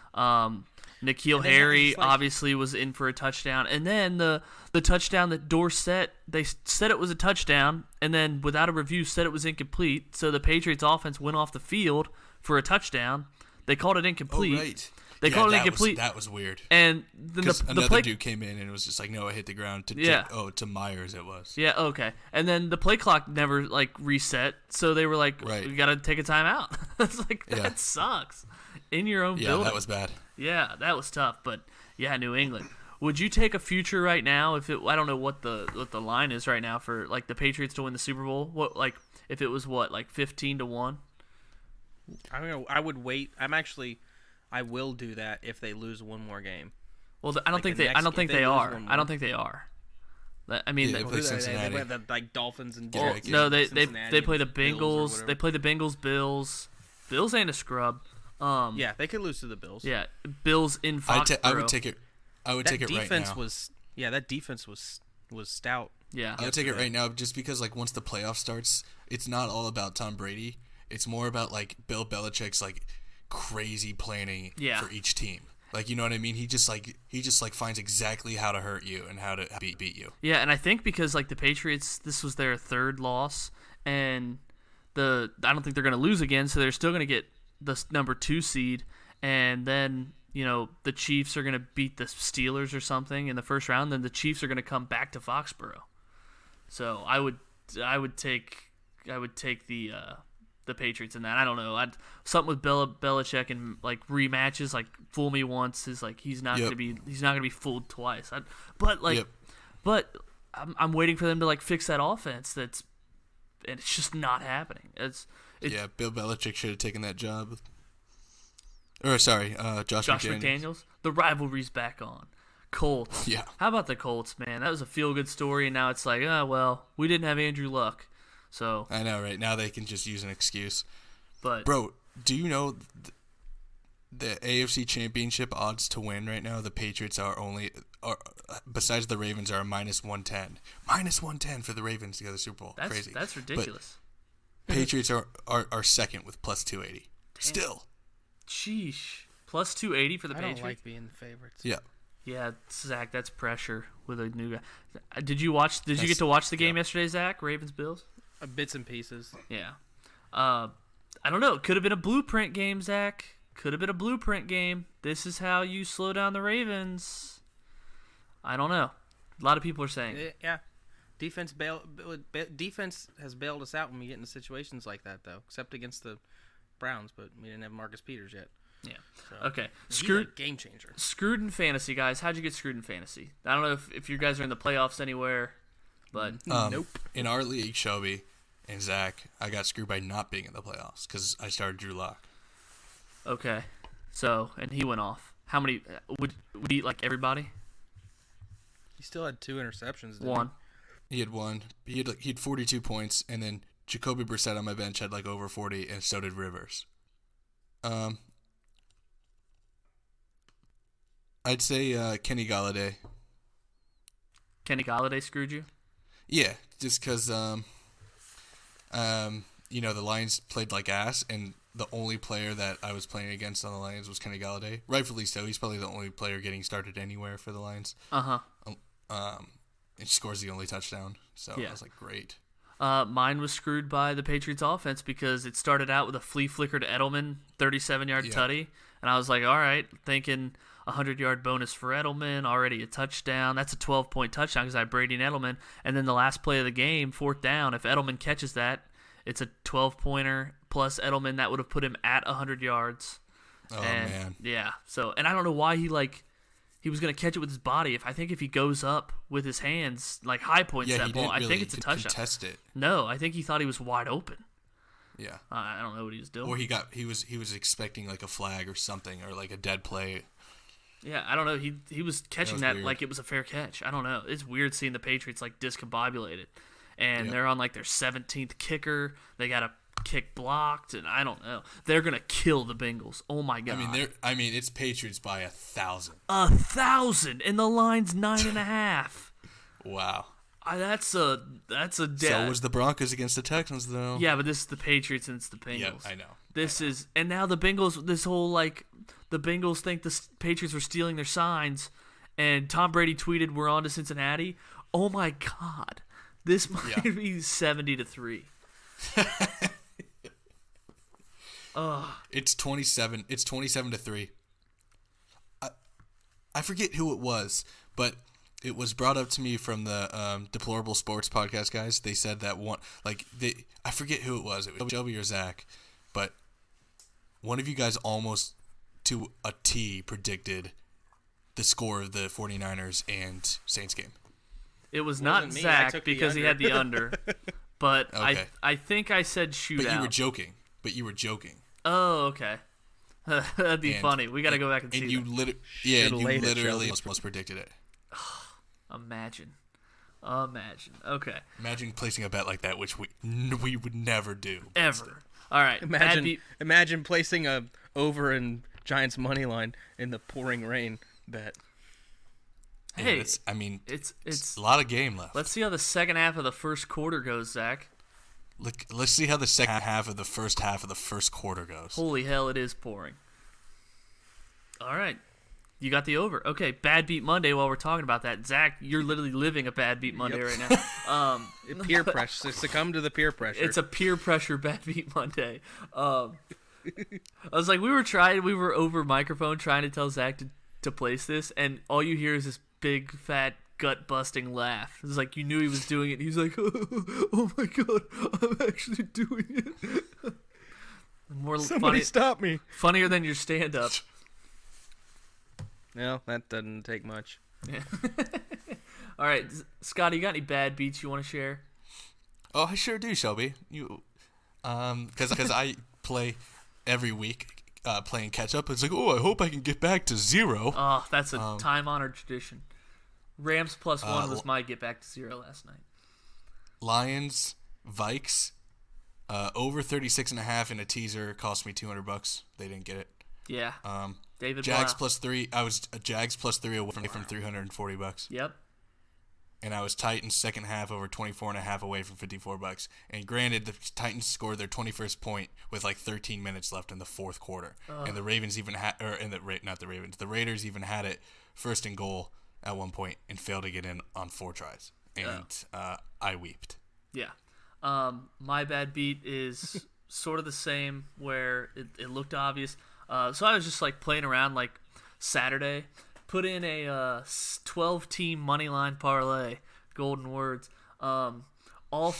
Speaker 1: N'Keal
Speaker 3: And they-
Speaker 1: Harry
Speaker 3: it's like-
Speaker 1: obviously was in for a touchdown, and then the touchdown that Dorsett they said it was a touchdown, and then without a review said it was incomplete. So the Patriots offense went off the field for a touchdown. They called it
Speaker 2: Oh,
Speaker 1: incomplete.
Speaker 2: right.
Speaker 1: They
Speaker 2: Yeah,
Speaker 1: called it
Speaker 2: that was-
Speaker 1: incomplete.
Speaker 2: That was weird.
Speaker 1: And then
Speaker 2: Because
Speaker 1: the
Speaker 2: another
Speaker 1: play
Speaker 2: dude came in and it was just like, no, it hit the ground.
Speaker 1: Yeah.
Speaker 2: To Myers it was.
Speaker 1: Yeah, okay. And then the play clock never like reset, so they were like,
Speaker 2: Right.
Speaker 1: "We gotta take a timeout." It's like that
Speaker 2: Yeah.
Speaker 1: sucks. In your own
Speaker 2: Yeah,
Speaker 1: building.
Speaker 2: that was bad.
Speaker 1: Yeah, that was tough. But yeah, New England. Would you take a future right now if it? I don't know what the line is right now for like the Patriots to win the Super Bowl. What like if it was what like 15-1?
Speaker 3: I would wait. I will do that if they lose one more game.
Speaker 1: Well, I don't
Speaker 3: Like
Speaker 1: think
Speaker 3: the
Speaker 1: they. I
Speaker 3: next-
Speaker 1: don't think
Speaker 3: if they
Speaker 1: they
Speaker 3: lose
Speaker 1: are.
Speaker 3: one
Speaker 1: I don't
Speaker 3: more.
Speaker 1: think they are. I mean,
Speaker 2: Yeah, they play Cincinnati.
Speaker 3: They have like Dolphins and
Speaker 2: Well,
Speaker 3: Jets.
Speaker 1: no, they
Speaker 3: Cincinnati
Speaker 1: play the
Speaker 3: and Bills or
Speaker 1: Bengals.
Speaker 3: whatever.
Speaker 1: They play the Bengals, Bills. Bills ain't a scrub.
Speaker 3: Yeah, they could lose to the Bills.
Speaker 1: Yeah, Bills in Foxborough.
Speaker 2: I would take it. I would
Speaker 3: that
Speaker 2: take it right
Speaker 3: defense
Speaker 2: now.
Speaker 3: that defense was stout.
Speaker 1: Yeah,
Speaker 2: I would take it right now just because like once the playoff starts, it's not all about Tom Brady. It's more about like Bill Belichick's like crazy planning for each team. Like, you know what I mean? He just finds exactly how to hurt you and how to beat you.
Speaker 1: Yeah, and I think because like the Patriots, this was their third loss, and I don't think they're going to lose again, so they're still going to get the number 2 seed, and then the Chiefs are going to beat the Steelers or something in the first round. Then the Chiefs are going to come back to Foxborough. So I would take the Patriots in that. I don't know. Something with Belichick and like rematches, like fool me once is like he's not gonna be fooled twice. But I'm waiting for them to like fix that offense. And it's just not happening.
Speaker 2: Bill Belichick should have taken that job. Or sorry, Josh McDaniels.
Speaker 1: The rivalry's back on. Colts.
Speaker 2: Yeah.
Speaker 1: How about the Colts, man? That was a feel-good story, and now it's like, we didn't have Andrew Luck. So
Speaker 2: I know, right? Now they can just use an excuse.
Speaker 1: But
Speaker 2: bro, do you know the AFC Championship odds to win right now? The Patriots are besides the Ravens are a -110. -110 for the Ravens to go to the Super Bowl. Crazy.
Speaker 1: That's ridiculous.
Speaker 2: But Patriots are second with +280. Damn. Still.
Speaker 1: Sheesh. +280 for the Patriots.
Speaker 3: I don't like being the favorites.
Speaker 2: Yeah.
Speaker 1: Yeah, Zach, that's pressure with a new guy. Did you get to watch the game yesterday, Zach? Ravens Bills?
Speaker 3: Bits and pieces.
Speaker 1: Yeah. I don't know. It could have been a blueprint game, Zach. Could have been a blueprint game. This is how you slow down the Ravens. I don't know. A lot of people are saying.
Speaker 3: Yeah. Defense has bailed us out when we get into situations like that, though, except against the Browns, but we didn't have Marcus Peters yet.
Speaker 1: Yeah.
Speaker 3: So,
Speaker 1: okay.
Speaker 3: He's a game changer.
Speaker 1: Screwed in fantasy, guys. How'd you get screwed in fantasy? I don't know if you guys are in the playoffs anywhere, but
Speaker 3: nope.
Speaker 2: In our league, Shelby and Zach, I got screwed by not being in the playoffs because I started Drew Lock.
Speaker 1: Okay. So, and he went off. How many would he eat like everybody?
Speaker 3: He still had 2 interceptions.
Speaker 1: One.
Speaker 2: He had one. He had 42 points, and then Jacoby Brissett on my bench had like over 40, and so did Rivers. I'd say Kenny Galladay.
Speaker 1: Kenny Galladay screwed you?
Speaker 2: Yeah, just because the Lions played like ass, and the only player that I was playing against on the Lions was Kenny Galladay. Rightfully so. He's probably the only player getting started anywhere for the Lions. He scores the only touchdown, so I was like, great.
Speaker 1: Mine was screwed by the Patriots offense because it started out with a flea flicker to Edelman, 37-yard tutty, and I was like, all right, thinking 100-yard bonus for Edelman, already a touchdown. That's a 12-point touchdown because I have Brady and Edelman. And then the last play of the game, 4th down, if Edelman catches that, it's a 12-pointer plus Edelman. That would have put him at 100 yards.
Speaker 2: Oh, man.
Speaker 1: Yeah. So, and I don't know why he was going to catch it with his body. I think if he goes up with his hands, like high points that ball, I think it's a touchdown.
Speaker 2: Contest it.
Speaker 1: No, I think he thought he was wide open.
Speaker 2: Yeah.
Speaker 1: I don't know what he was doing.
Speaker 2: Or he was expecting like a flag or something, or like a dead play.
Speaker 1: Yeah, I don't know. He was catching that
Speaker 2: weird.
Speaker 1: like it was a fair catch. I don't know. It's weird seeing the Patriots like discombobulated, and they're on like their 17th kicker. They got a kick blocked, and I don't know. They're gonna kill the Bengals. Oh my god.
Speaker 2: I mean, it's Patriots by 1,000.
Speaker 1: 1,000, and the line's 9.5.
Speaker 2: Wow.
Speaker 1: That's a
Speaker 2: So was the Broncos against the Texans though.
Speaker 1: Yeah, but this is the Patriots and it's the Bengals.
Speaker 2: Yeah, I know.
Speaker 1: This is, and now the Bengals. This whole like the Bengals think the Patriots were stealing their signs, and Tom Brady tweeted, "We're on to Cincinnati." Oh my God, this might be 70-3.
Speaker 2: It's 27. It's 27-3. I forget who it was, but it was brought up to me from the Deplorable Sports podcast guys. They said that I forget who it was. It was Shelby or Zach, but one of you guys almost to a T predicted the score of the 49ers and Saints game.
Speaker 1: It was not Zach because he had the under, but
Speaker 2: okay.
Speaker 1: I think I said shootout.
Speaker 2: But you were joking.
Speaker 1: Oh, okay. That'd be funny. We got to go back and see
Speaker 2: you
Speaker 1: that.
Speaker 2: literally almost predicted it.
Speaker 1: Imagine. Imagine. Okay.
Speaker 2: Imagine placing a bet like that, which we would never do.
Speaker 1: Ever. All right.
Speaker 3: Imagine placing a over in Giants money line in the pouring rain bet.
Speaker 1: Hey,
Speaker 2: it's
Speaker 1: it's
Speaker 2: a lot of game left.
Speaker 1: Let's see how the second half of the first quarter goes, Zach.
Speaker 2: Let's see how the second half of the first quarter goes.
Speaker 1: Holy hell, it is pouring. All right. You got the over. Okay, Bad Beat Monday while we're talking about that. Zach, you're literally living a Bad Beat Monday right now.
Speaker 3: Peer pressure. Succumb to the peer pressure.
Speaker 1: It's a peer pressure Bad Beat Monday. I was like, we were over microphone trying to tell Zach to place this, and all you hear is this big, fat, gut-busting laugh. It's like you knew he was doing it. He's like, oh my God, I'm actually doing it.
Speaker 3: Somebody stop me.
Speaker 1: Funnier than your stand-up.
Speaker 3: No, that doesn't take much.
Speaker 1: Yeah. All right, Scotty, you got any bad beats you want to share?
Speaker 2: Oh, I sure do, Shelby. Because I play every week playing catch up. It's like, oh, I hope I can get back to 0.
Speaker 1: Oh, that's a time-honored tradition. Rams +1 was my get back to 0 last night.
Speaker 2: Lions, Vikes, over 36.5 in a teaser cost me $200. They didn't get it.
Speaker 1: Yeah. David
Speaker 2: Jags
Speaker 1: Blau.
Speaker 2: +3. I was Jags +3 away from $340.
Speaker 1: Yep.
Speaker 2: And I was Titans second half over 24.5 away from $54. And granted, the Titans scored their 21st point with like 13 minutes left in the fourth quarter. And the Ravens even had, the Raiders even had it first and goal at one point and failed to get in on 4 tries. And I weeped.
Speaker 1: Yeah. My bad beat is sort of the same where it looked obvious. So I was just like playing around like Saturday, put in a 12-team money line parlay, golden words. All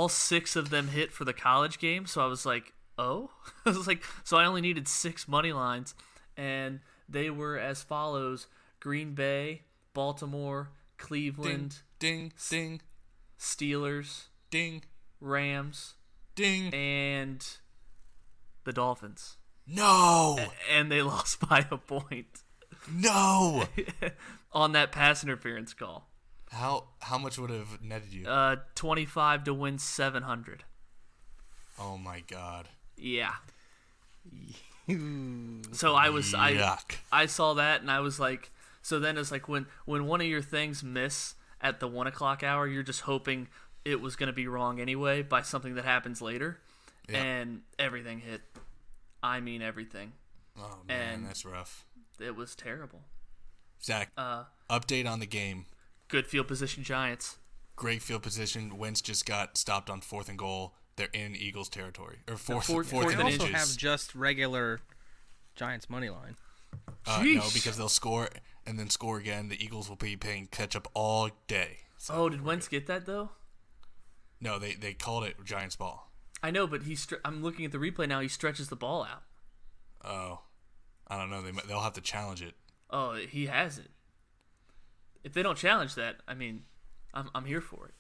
Speaker 1: 6 of them hit for the college game. So I was like, oh, I was like, so I only needed 6 money lines, and they were as follows: Green Bay, Baltimore, Cleveland,
Speaker 2: Ding, ding,
Speaker 1: Steelers,
Speaker 2: ding,
Speaker 1: Rams,
Speaker 2: ding,
Speaker 1: and the Dolphins.
Speaker 2: No!
Speaker 1: And they lost by a point.
Speaker 2: No!
Speaker 1: On that pass interference call.
Speaker 2: How much would have netted you?
Speaker 1: 25 to win 700.
Speaker 2: Oh my God.
Speaker 1: Yeah. So I saw that and I was like, so then it's like when one of your things miss at the 1 o'clock hour, you're just hoping it was going to be wrong anyway by something that happens later. Yeah. And everything hit. I mean everything.
Speaker 2: Oh man, that's rough.
Speaker 1: It was terrible.
Speaker 2: Zach, update on the game.
Speaker 1: Good field position, Giants.
Speaker 2: Great field position. Wentz just got stopped on 4th and goal. They're in Eagles territory, or fourth
Speaker 3: They
Speaker 2: and
Speaker 3: also
Speaker 2: inches.
Speaker 3: have just regular Giants money line.
Speaker 2: No, because they'll score and then score again. The Eagles will be playing catch up all day. So
Speaker 1: did Wentz get that though?
Speaker 2: No, they called it Giants ball.
Speaker 1: I know, but I'm looking at the replay now. He stretches the ball out.
Speaker 2: Oh, I don't know. They'll have to challenge it.
Speaker 1: Oh, he has it. If they don't challenge that, I mean, I'm here for it.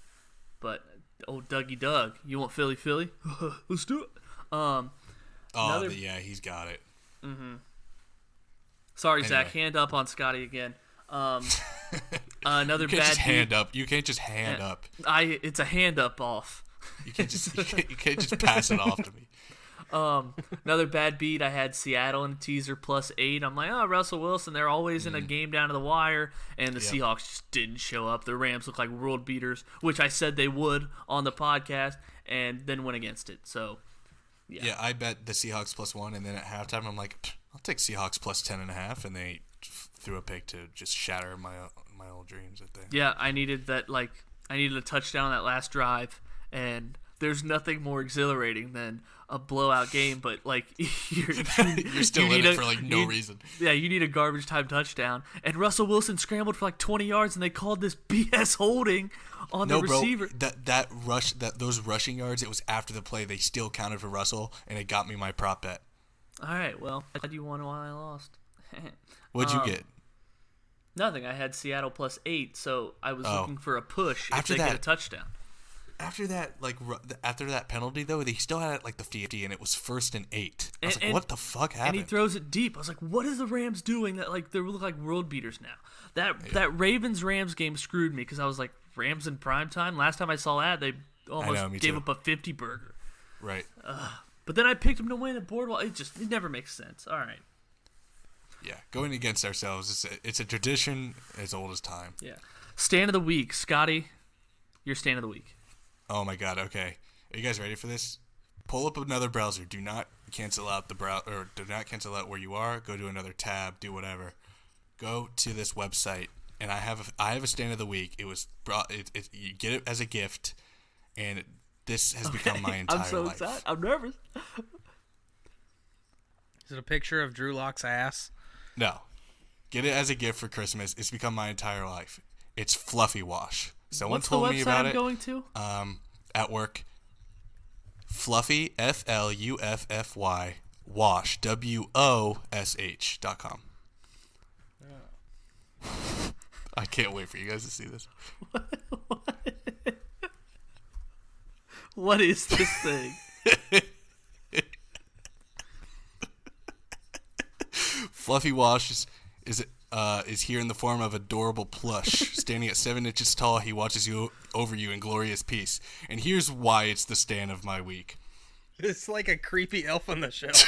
Speaker 1: But old Dougie Doug, you want Philly? Let's do it.
Speaker 2: He's got it.
Speaker 1: Mm-hmm. Sorry, anyway. Zach. Hand up on Scotty again. Another
Speaker 2: you can't
Speaker 1: bad
Speaker 2: just hand up. You can't just hand up.
Speaker 1: It's a hand up off.
Speaker 2: You can't just pass it off to me.
Speaker 1: Another bad beat. I had Seattle in teaser +8. I'm like, Russell Wilson. They're always in a game down to the wire, and the Seahawks just didn't show up. The Rams look like world beaters, which I said they would on the podcast, and then went against it. So, yeah.
Speaker 2: Yeah, I bet the Seahawks +1, and then at halftime, I'm like, I'll take Seahawks +10.5, and they threw a pick to just shatter my old dreams. I think.
Speaker 1: Yeah, I needed that. Like, I needed a touchdown on that last drive, and there's nothing more exhilarating than a blowout game, but like you're
Speaker 2: still in it for like no reason.
Speaker 1: Yeah, you need a garbage time touchdown. And Russell Wilson scrambled for like 20 yards, and they called this BS holding on the receiver.
Speaker 2: Bro, those rushing yards, it was after the play. They still counted for Russell, and it got me my prop bet.
Speaker 1: All right, well, I thought you won while I lost.
Speaker 2: What'd you get?
Speaker 1: Nothing. I had Seattle +8, so I was looking for a push if they get a touchdown.
Speaker 2: After that penalty, though, they still had it like the 50, and it was 1st and 8. I was like, what the fuck happened?
Speaker 1: And he throws it deep. I was like, what is the Rams doing that like they look like world beaters now? That Ravens-Rams game screwed me because I was like, Rams in primetime. Last time I saw that, they almost gave up a 50 burger.
Speaker 2: Right.
Speaker 1: But then I picked them to win at Boardwalk. It never makes sense. All right.
Speaker 2: Yeah, going against ourselves, it's a tradition as old as time.
Speaker 1: Yeah. Stand of the week. Scotty, your stand of the week.
Speaker 2: Oh, my God. Okay. Are you guys ready for this? Pull up another browser. Do not cancel out do not cancel out where you are. Go to another tab. Do whatever. Go to this website, and I have a stand of the week. It was brought. You get it as a gift, and this has become my entire life.
Speaker 1: I'm so excited. I'm nervous.
Speaker 3: Is it a picture of Drew Lock's ass?
Speaker 2: No. Get it as a gift for Christmas. It's become my entire life. It's Fluffy Wash. Someone
Speaker 1: What's
Speaker 2: told
Speaker 1: the
Speaker 2: me
Speaker 1: website
Speaker 2: about
Speaker 1: I'm
Speaker 2: it.
Speaker 1: going to?
Speaker 2: At work. Fluffy FLUFFY Wash WOSH.com. I can't wait for you guys to see this.
Speaker 1: What is this thing?
Speaker 2: Fluffy Wash is here in the form of adorable plush. Standing at 7 inches tall, he watches over you in glorious peace. And here's why it's the stand of my week.
Speaker 3: It's like a creepy elf on the shelf.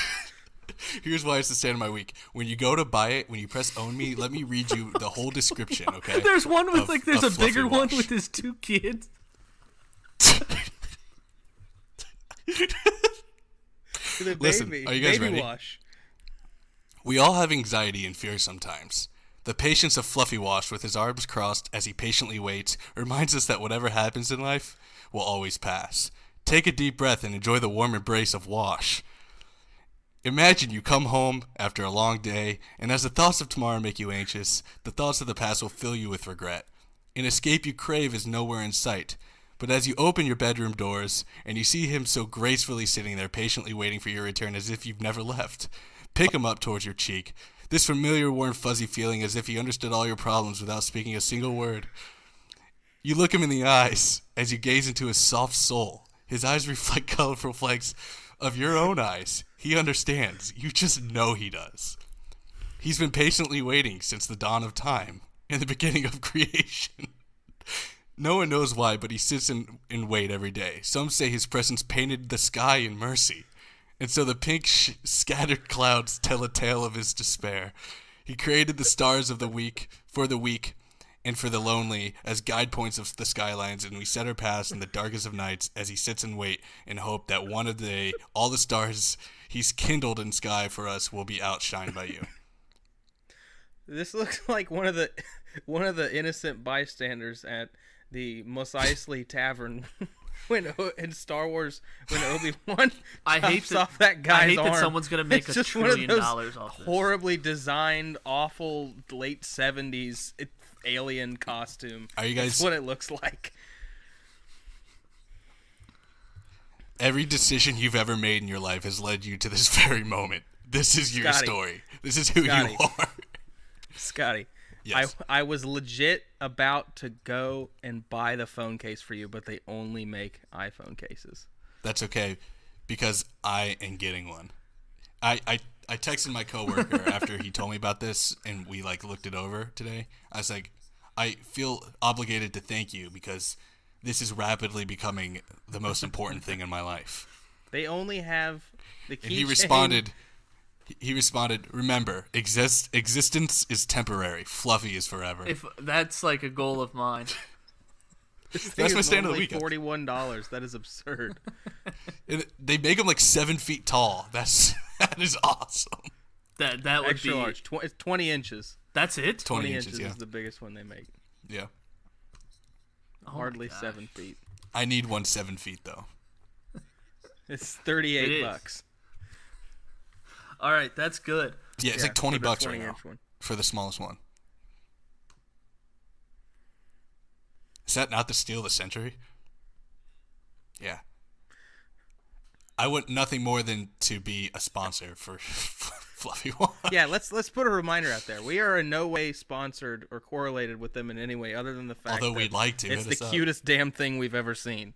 Speaker 2: Here's why it's the stand of my week. When you go to buy it, when you press Own Me, let me read you the whole description, okay?
Speaker 1: There's one with there's a bigger one
Speaker 2: Wash.
Speaker 1: with his 2 kids.
Speaker 2: Listen, are you guys
Speaker 3: baby
Speaker 2: ready?
Speaker 3: wash.
Speaker 2: We all have anxiety and fear sometimes. The patience of Fluffy Wash, with his arms crossed as he patiently waits, reminds us that whatever happens in life will always pass. Take a deep breath and enjoy the warm embrace of Wash. Imagine you come home after a long day, and as the thoughts of tomorrow make you anxious, the thoughts of the past will fill you with regret. An escape you crave is nowhere in sight. But as you open your bedroom doors, and you see him so gracefully sitting there patiently waiting for your return as if you've never left, pick him up towards your cheek. This familiar, warm, fuzzy feeling as if he understood all your problems without speaking a single word. You look him in the eyes as you gaze into his soft soul. His eyes reflect colorful flecks of your own eyes. He understands. You just know he does. He's been patiently waiting since the dawn of time and the beginning of creation. No one knows why, but he sits in wait every day. Some say his presence painted the sky in mercy. And so the pink scattered clouds tell a tale of his despair. He created the stars of the week for the weak and for the lonely as guide points of the skylines, and we set our paths in the darkest of nights as he sits and wait and hope that one of the day all the stars he's kindled in sky for us will be outshined by you.
Speaker 3: This looks like one of the innocent bystanders at the Mos Eisley Tavern in Star Wars when Obi-Wan chops off that guy's arm.
Speaker 1: I hate that someone's gonna make
Speaker 3: it's
Speaker 1: $1
Speaker 3: just
Speaker 1: trillion
Speaker 3: one of
Speaker 1: off
Speaker 3: those
Speaker 1: this.
Speaker 3: horribly designed, awful late 70s alien costume.
Speaker 2: Are you guys?
Speaker 3: That's what it looks like.
Speaker 2: Every decision you've ever made in your life has led you to this very moment. This is your story. This is who you are.
Speaker 3: Scotty,
Speaker 2: yes.
Speaker 3: I was legit about to go and buy the phone case for you, but they only make iPhone cases.
Speaker 2: That's okay, because I am getting one. I texted my coworker after he told me about this, and we looked it over today. I was like, I feel obligated to thank you because this is rapidly becoming the most important thing in my life.
Speaker 3: They only have the keychain.
Speaker 2: And he responded, remember, existence is temporary. Fluffy is forever.
Speaker 1: If that's like a goal of mine.
Speaker 2: That's my stand of the week.
Speaker 3: $41. That is absurd.
Speaker 2: They make them 7 feet tall. That is awesome.
Speaker 1: That would
Speaker 3: extra
Speaker 1: be
Speaker 3: large. It's 20 inches.
Speaker 1: That's it.
Speaker 2: 20 inches, yeah.
Speaker 3: is the biggest one they make.
Speaker 2: Yeah.
Speaker 3: Hardly 7 feet.
Speaker 2: I need one 7 feet though.
Speaker 3: It's $38.
Speaker 1: All right, that's good.
Speaker 2: Yeah, it's $20 right now
Speaker 3: one.
Speaker 2: for the smallest one. Is that not the steal of the century? Yeah. I want nothing more than to be a sponsor for Fluffy One.
Speaker 3: Yeah, let's put a reminder out there. We are in no way sponsored or correlated with them in any way, other than the fact
Speaker 2: Although
Speaker 3: that
Speaker 2: we'd like to.
Speaker 3: it's the cutest damn thing we've ever seen.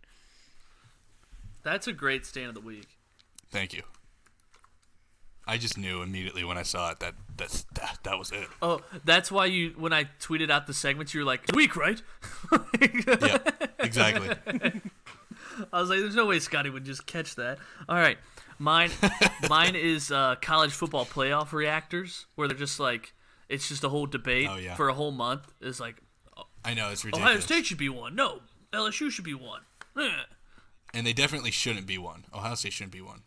Speaker 1: That's a great stand of the week.
Speaker 2: Thank you. I just knew immediately when I saw it that was it.
Speaker 1: Oh, that's why when I tweeted out the segments, you were like, weak, right?
Speaker 2: Yeah, exactly.
Speaker 1: I was like, there's no way Scotty would just catch that. All right. Mine is college football playoff reactors, where they're just like, it's just a whole debate for a whole month. It's like,
Speaker 2: I know, it's ridiculous.
Speaker 1: Ohio State should be one. No, LSU should be one.
Speaker 2: And they definitely shouldn't be one. Ohio State shouldn't be one.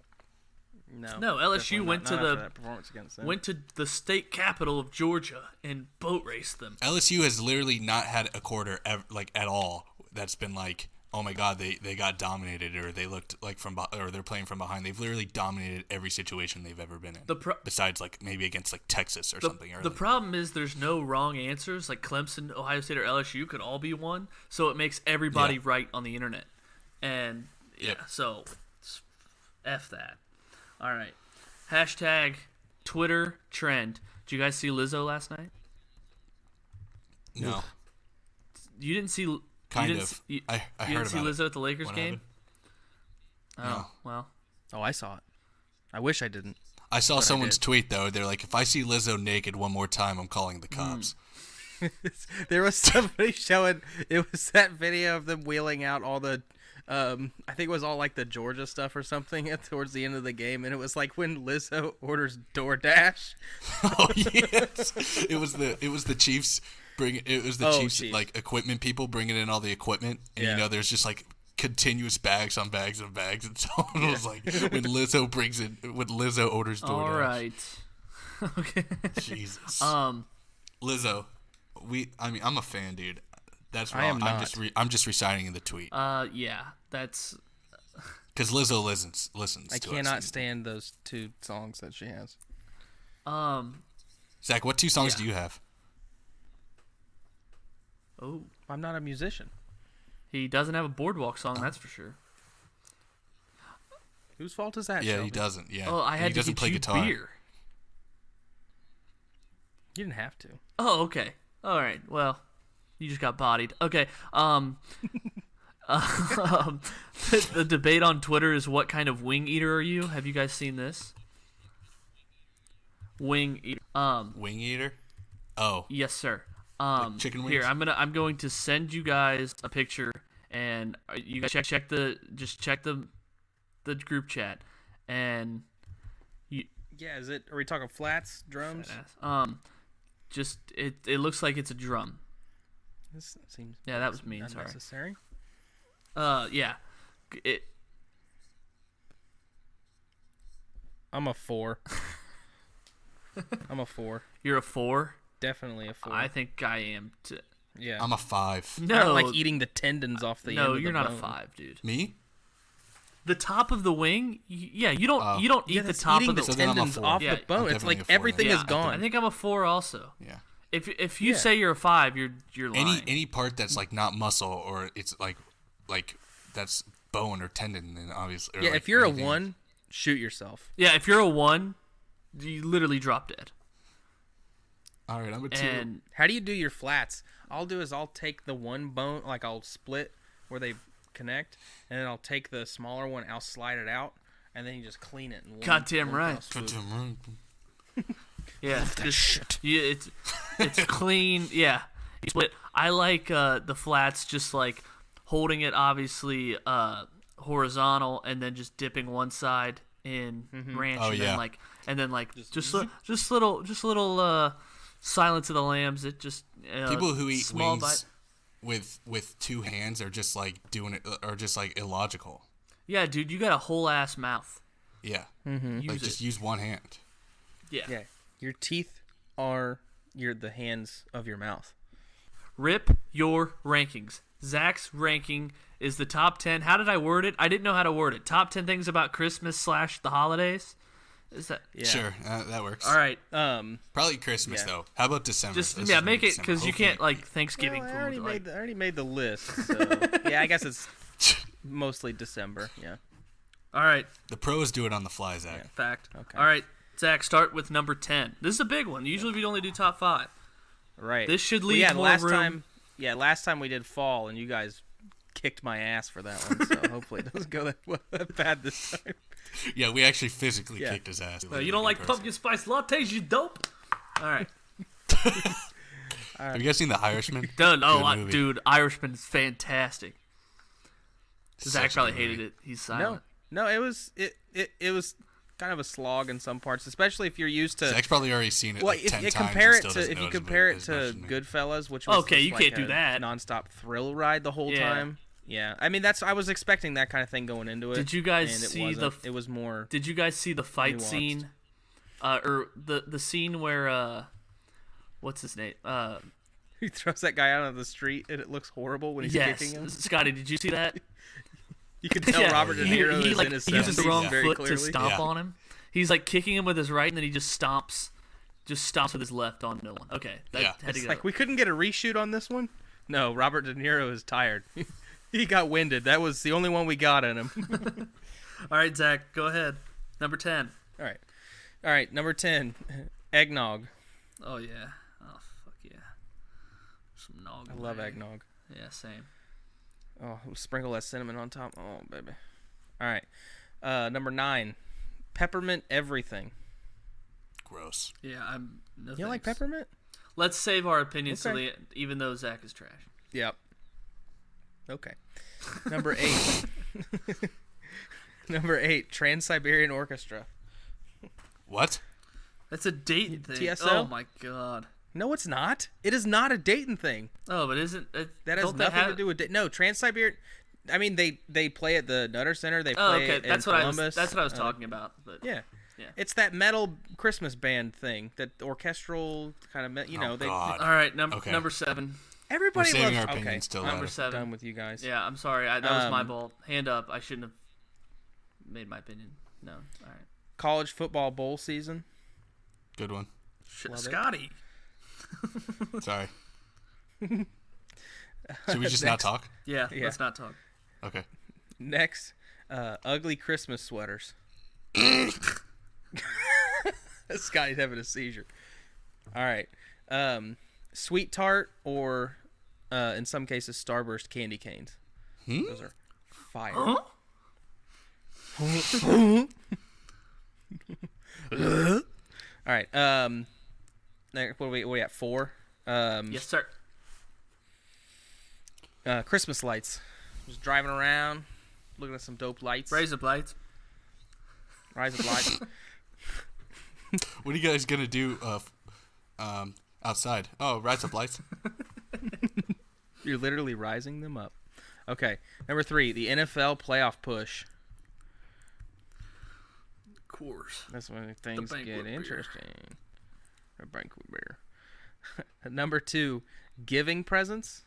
Speaker 1: No, LSU went to the state capital of Georgia and boat raced them.
Speaker 2: LSU has literally not had a quarter at all that's been like, oh my god, they got dominated, or they looked like or they're playing from behind. They've literally dominated every situation they've ever been in. Besides like maybe against like Texas or something.
Speaker 1: The problem is there's no wrong answers. Like Clemson, Ohio State, or LSU could all be one, so it makes everybody right on the internet. And so F that. All right. Hashtag Twitter trend. Did you guys see Lizzo last night?
Speaker 2: No.
Speaker 1: You didn't see...
Speaker 2: Kind of. I heard about it.
Speaker 1: You didn't see Lizzo at the Lakers game? Oh,
Speaker 2: no.
Speaker 1: Well.
Speaker 3: Oh, I saw it. I wish I didn't.
Speaker 2: I saw someone's tweet, though. They're like, if I see Lizzo naked one more time, I'm calling the cops.
Speaker 3: There was somebody showing... It was that video of them wheeling out all the... I think it was all like the Georgia stuff or something towards the end of the game, and it was like when Lizzo orders DoorDash.
Speaker 2: Oh yes, it was the Chiefs Chiefs like equipment people bringing in all the equipment, and there's just like continuous bags on bags of bags, and so it was like when Lizzo orders DoorDash.
Speaker 1: All right. Okay.
Speaker 2: Jesus. Lizzo, I'm a fan, dude. That's wrong.
Speaker 3: I am not.
Speaker 2: I'm just reciting the tweet.
Speaker 1: Yeah, that's
Speaker 2: because Lizzo listens.
Speaker 3: I cannot stand those 2 songs that she has.
Speaker 2: Zach, what 2 songs do you have?
Speaker 1: Oh,
Speaker 3: I'm not a musician.
Speaker 1: He doesn't have a Boardwalk song, that's for sure.
Speaker 3: Whose fault is that?
Speaker 2: Yeah,
Speaker 3: Shelby?
Speaker 2: he doesn't. Yeah.
Speaker 1: Oh, I had to get you
Speaker 2: guitar.
Speaker 1: beer.
Speaker 3: You didn't have to.
Speaker 1: Oh, okay. All right. Well, you just got bodied. Okay. The debate on Twitter is what kind of wing eater are you? Have you guys seen this? Wing eater.
Speaker 2: Wing eater? Oh.
Speaker 1: Yes, sir.
Speaker 2: Like chicken wings?
Speaker 1: Here, I'm going to send you guys a picture, and you guys check the group chat, and you.
Speaker 3: Yeah, are we talking flats, drums?
Speaker 1: Just it looks like it's a drum.
Speaker 3: This seems.
Speaker 1: Yeah, that was me.
Speaker 3: Unnecessary.
Speaker 1: Sorry. Yeah.
Speaker 3: I'm a 4. I'm a 4.
Speaker 1: You're a 4?
Speaker 3: Definitely a 4.
Speaker 1: I think I am too.
Speaker 3: Yeah.
Speaker 2: I'm a 5.
Speaker 1: No.
Speaker 3: I don't like eating the tendons off the end of the bone.
Speaker 1: No, you're not a 5, dude.
Speaker 2: Me?
Speaker 1: The top of the wing? Yeah, you don't eat the top of the
Speaker 3: tendons off the bone. It's like everything is gone.
Speaker 1: I think I'm a 4 also.
Speaker 2: Yeah.
Speaker 1: If you say you're a 5, you're lying.
Speaker 2: Any part that's like not muscle or it's like that's bone or tendon, then obviously.
Speaker 3: Yeah,
Speaker 2: like
Speaker 3: if you're
Speaker 2: anything.
Speaker 3: a 1, shoot yourself.
Speaker 1: Yeah, if you're a 1, you literally drop dead.
Speaker 2: All right, I'm a 2.
Speaker 1: And
Speaker 3: how do you do your flats? I'll take the one bone, like I'll split where they connect, and then I'll take the smaller one, I'll slide it out, and then you just clean it.
Speaker 1: Goddamn right. Yeah, it's clean. Yeah, you split. I like the flats, just like holding it obviously horizontal, and then just dipping one side in ranch, and then just little Silence of the Lambs. It just
Speaker 2: people who eat
Speaker 1: small
Speaker 2: wings with 2 hands are just like doing it, are just like illogical.
Speaker 1: Yeah, dude, you got a whole ass mouth.
Speaker 2: Yeah, like just use one hand.
Speaker 1: Yeah.
Speaker 3: Your teeth are the hands of your mouth.
Speaker 1: Rip your rankings. Zach's ranking is the top 10. How did I word it? I didn't know how to word it. Top 10 things about Christmas / the holidays. Is that?
Speaker 3: Yeah.
Speaker 2: Sure, that works.
Speaker 1: All right.
Speaker 2: Probably Christmas though. How about December?
Speaker 1: Make it because you can't like Thanksgiving food.
Speaker 3: I already made the list. So yeah, I guess it's mostly December. Yeah.
Speaker 1: All right.
Speaker 2: The pros do it on the fly, Zach.
Speaker 3: Yeah.
Speaker 1: Fact.
Speaker 3: Okay.
Speaker 1: All right, Zach. Start with number 10. This is a big one. Usually we only do top 5.
Speaker 3: Right.
Speaker 1: This should leave more room.
Speaker 3: Last time we did fall, and you guys kicked my ass for that one. So hopefully it doesn't go that bad this time.
Speaker 2: Yeah, we actually physically kicked his ass.
Speaker 1: You don't like pumpkin spice lattes, you dope? All right.
Speaker 2: Have you guys seen The Irishman?
Speaker 1: Dude, Irishman is fantastic. Zach probably hated it. He's silent.
Speaker 3: No, it was kind of a slog in some parts, especially if you're used to.
Speaker 2: Zach's probably already seen it like 10 times.
Speaker 3: If you compare it to Goodfellas, which was
Speaker 1: you can't do that
Speaker 3: nonstop thrill ride the whole time. Yeah, I mean I was expecting that kind of thing going into it.
Speaker 1: Did you guys see
Speaker 3: It was more.
Speaker 1: Did you guys see the fight
Speaker 3: nuanced.
Speaker 1: scene? Or the scene where what's his name?
Speaker 3: He throws that guy out on the street and it looks horrible when he's kicking him.
Speaker 1: Scotty, did you see that?
Speaker 3: You can tell Robert De Niro is in his
Speaker 1: he uses the wrong
Speaker 3: very
Speaker 1: foot
Speaker 3: clearly.
Speaker 1: to stomp on him. He's like kicking him with his right, and then he just stomps with his left on no one. Okay,
Speaker 3: It's like we couldn't get a reshoot on this one. No, Robert De Niro is tired. He got winded. That was the only one we got in him.
Speaker 1: All right, Zach, go ahead. Number 10.
Speaker 3: All right. Number 10, eggnog.
Speaker 1: Oh yeah. Oh fuck yeah. Some nog.
Speaker 3: I love eggnog.
Speaker 1: Yeah, same.
Speaker 3: Oh, sprinkle that cinnamon on top. Oh, baby. All right. Number 9, peppermint everything.
Speaker 2: Gross.
Speaker 1: Yeah, I'm. No,
Speaker 3: You don't like
Speaker 1: thanks.
Speaker 3: peppermint?
Speaker 1: Let's save our opinions
Speaker 3: Okay.
Speaker 1: even though Zach is trash.
Speaker 3: Yep. Okay. Number 8. Number 8, Trans-Siberian Orchestra.
Speaker 2: What?
Speaker 1: That's a Dayton thing.
Speaker 3: TSO?
Speaker 1: Oh my god.
Speaker 3: No, it's not. It is not a Dayton thing.
Speaker 1: Oh, but isn't it?
Speaker 3: That has nothing to do with Dayton. No, Trans-Siberian. I mean, they play at the Nutter Center. They play
Speaker 1: Oh, okay.
Speaker 3: it
Speaker 1: That's
Speaker 3: in
Speaker 1: what
Speaker 3: Columbus.
Speaker 1: That's what I was talking about. But
Speaker 3: Yeah.
Speaker 1: Yeah.
Speaker 3: It's that metal Christmas band thing, that orchestral kind of,
Speaker 2: God.
Speaker 1: All right,
Speaker 2: Okay.
Speaker 1: number 7.
Speaker 3: everybody
Speaker 2: We're saving
Speaker 3: loves.
Speaker 2: our opinions
Speaker 3: Okay,
Speaker 2: till
Speaker 3: I'm
Speaker 2: later.
Speaker 1: Number 7.
Speaker 3: done with you guys.
Speaker 1: Yeah, I'm sorry. That was my
Speaker 3: Um,
Speaker 1: fault. Hand up. I shouldn't have made my opinion. No. All right.
Speaker 3: College football bowl season.
Speaker 2: Good one.
Speaker 3: Love it.
Speaker 1: Scotty.
Speaker 2: Sorry. Should we just not talk?
Speaker 1: Yeah,
Speaker 3: Yeah.
Speaker 1: let's not talk.
Speaker 2: Okay.
Speaker 3: Next, ugly Christmas sweaters. Scotty's having a seizure. All right. Sweet tart or, in some cases, Starburst candy canes. Those are fire.
Speaker 1: Huh?
Speaker 3: All right. What are we at? 4.
Speaker 1: Yes, sir.
Speaker 3: Christmas lights. Just driving around, looking at some dope lights.
Speaker 1: Razor blades.
Speaker 3: Rise of lights.
Speaker 2: What are you guys gonna do outside? Oh, rise up lights.
Speaker 3: You're literally rising them up. Okay. Number 3, the NFL playoff push.
Speaker 1: Of course.
Speaker 3: That's when things
Speaker 1: banquet
Speaker 3: get
Speaker 1: beer.
Speaker 3: interesting. A banquet beer. Number 2, giving presents.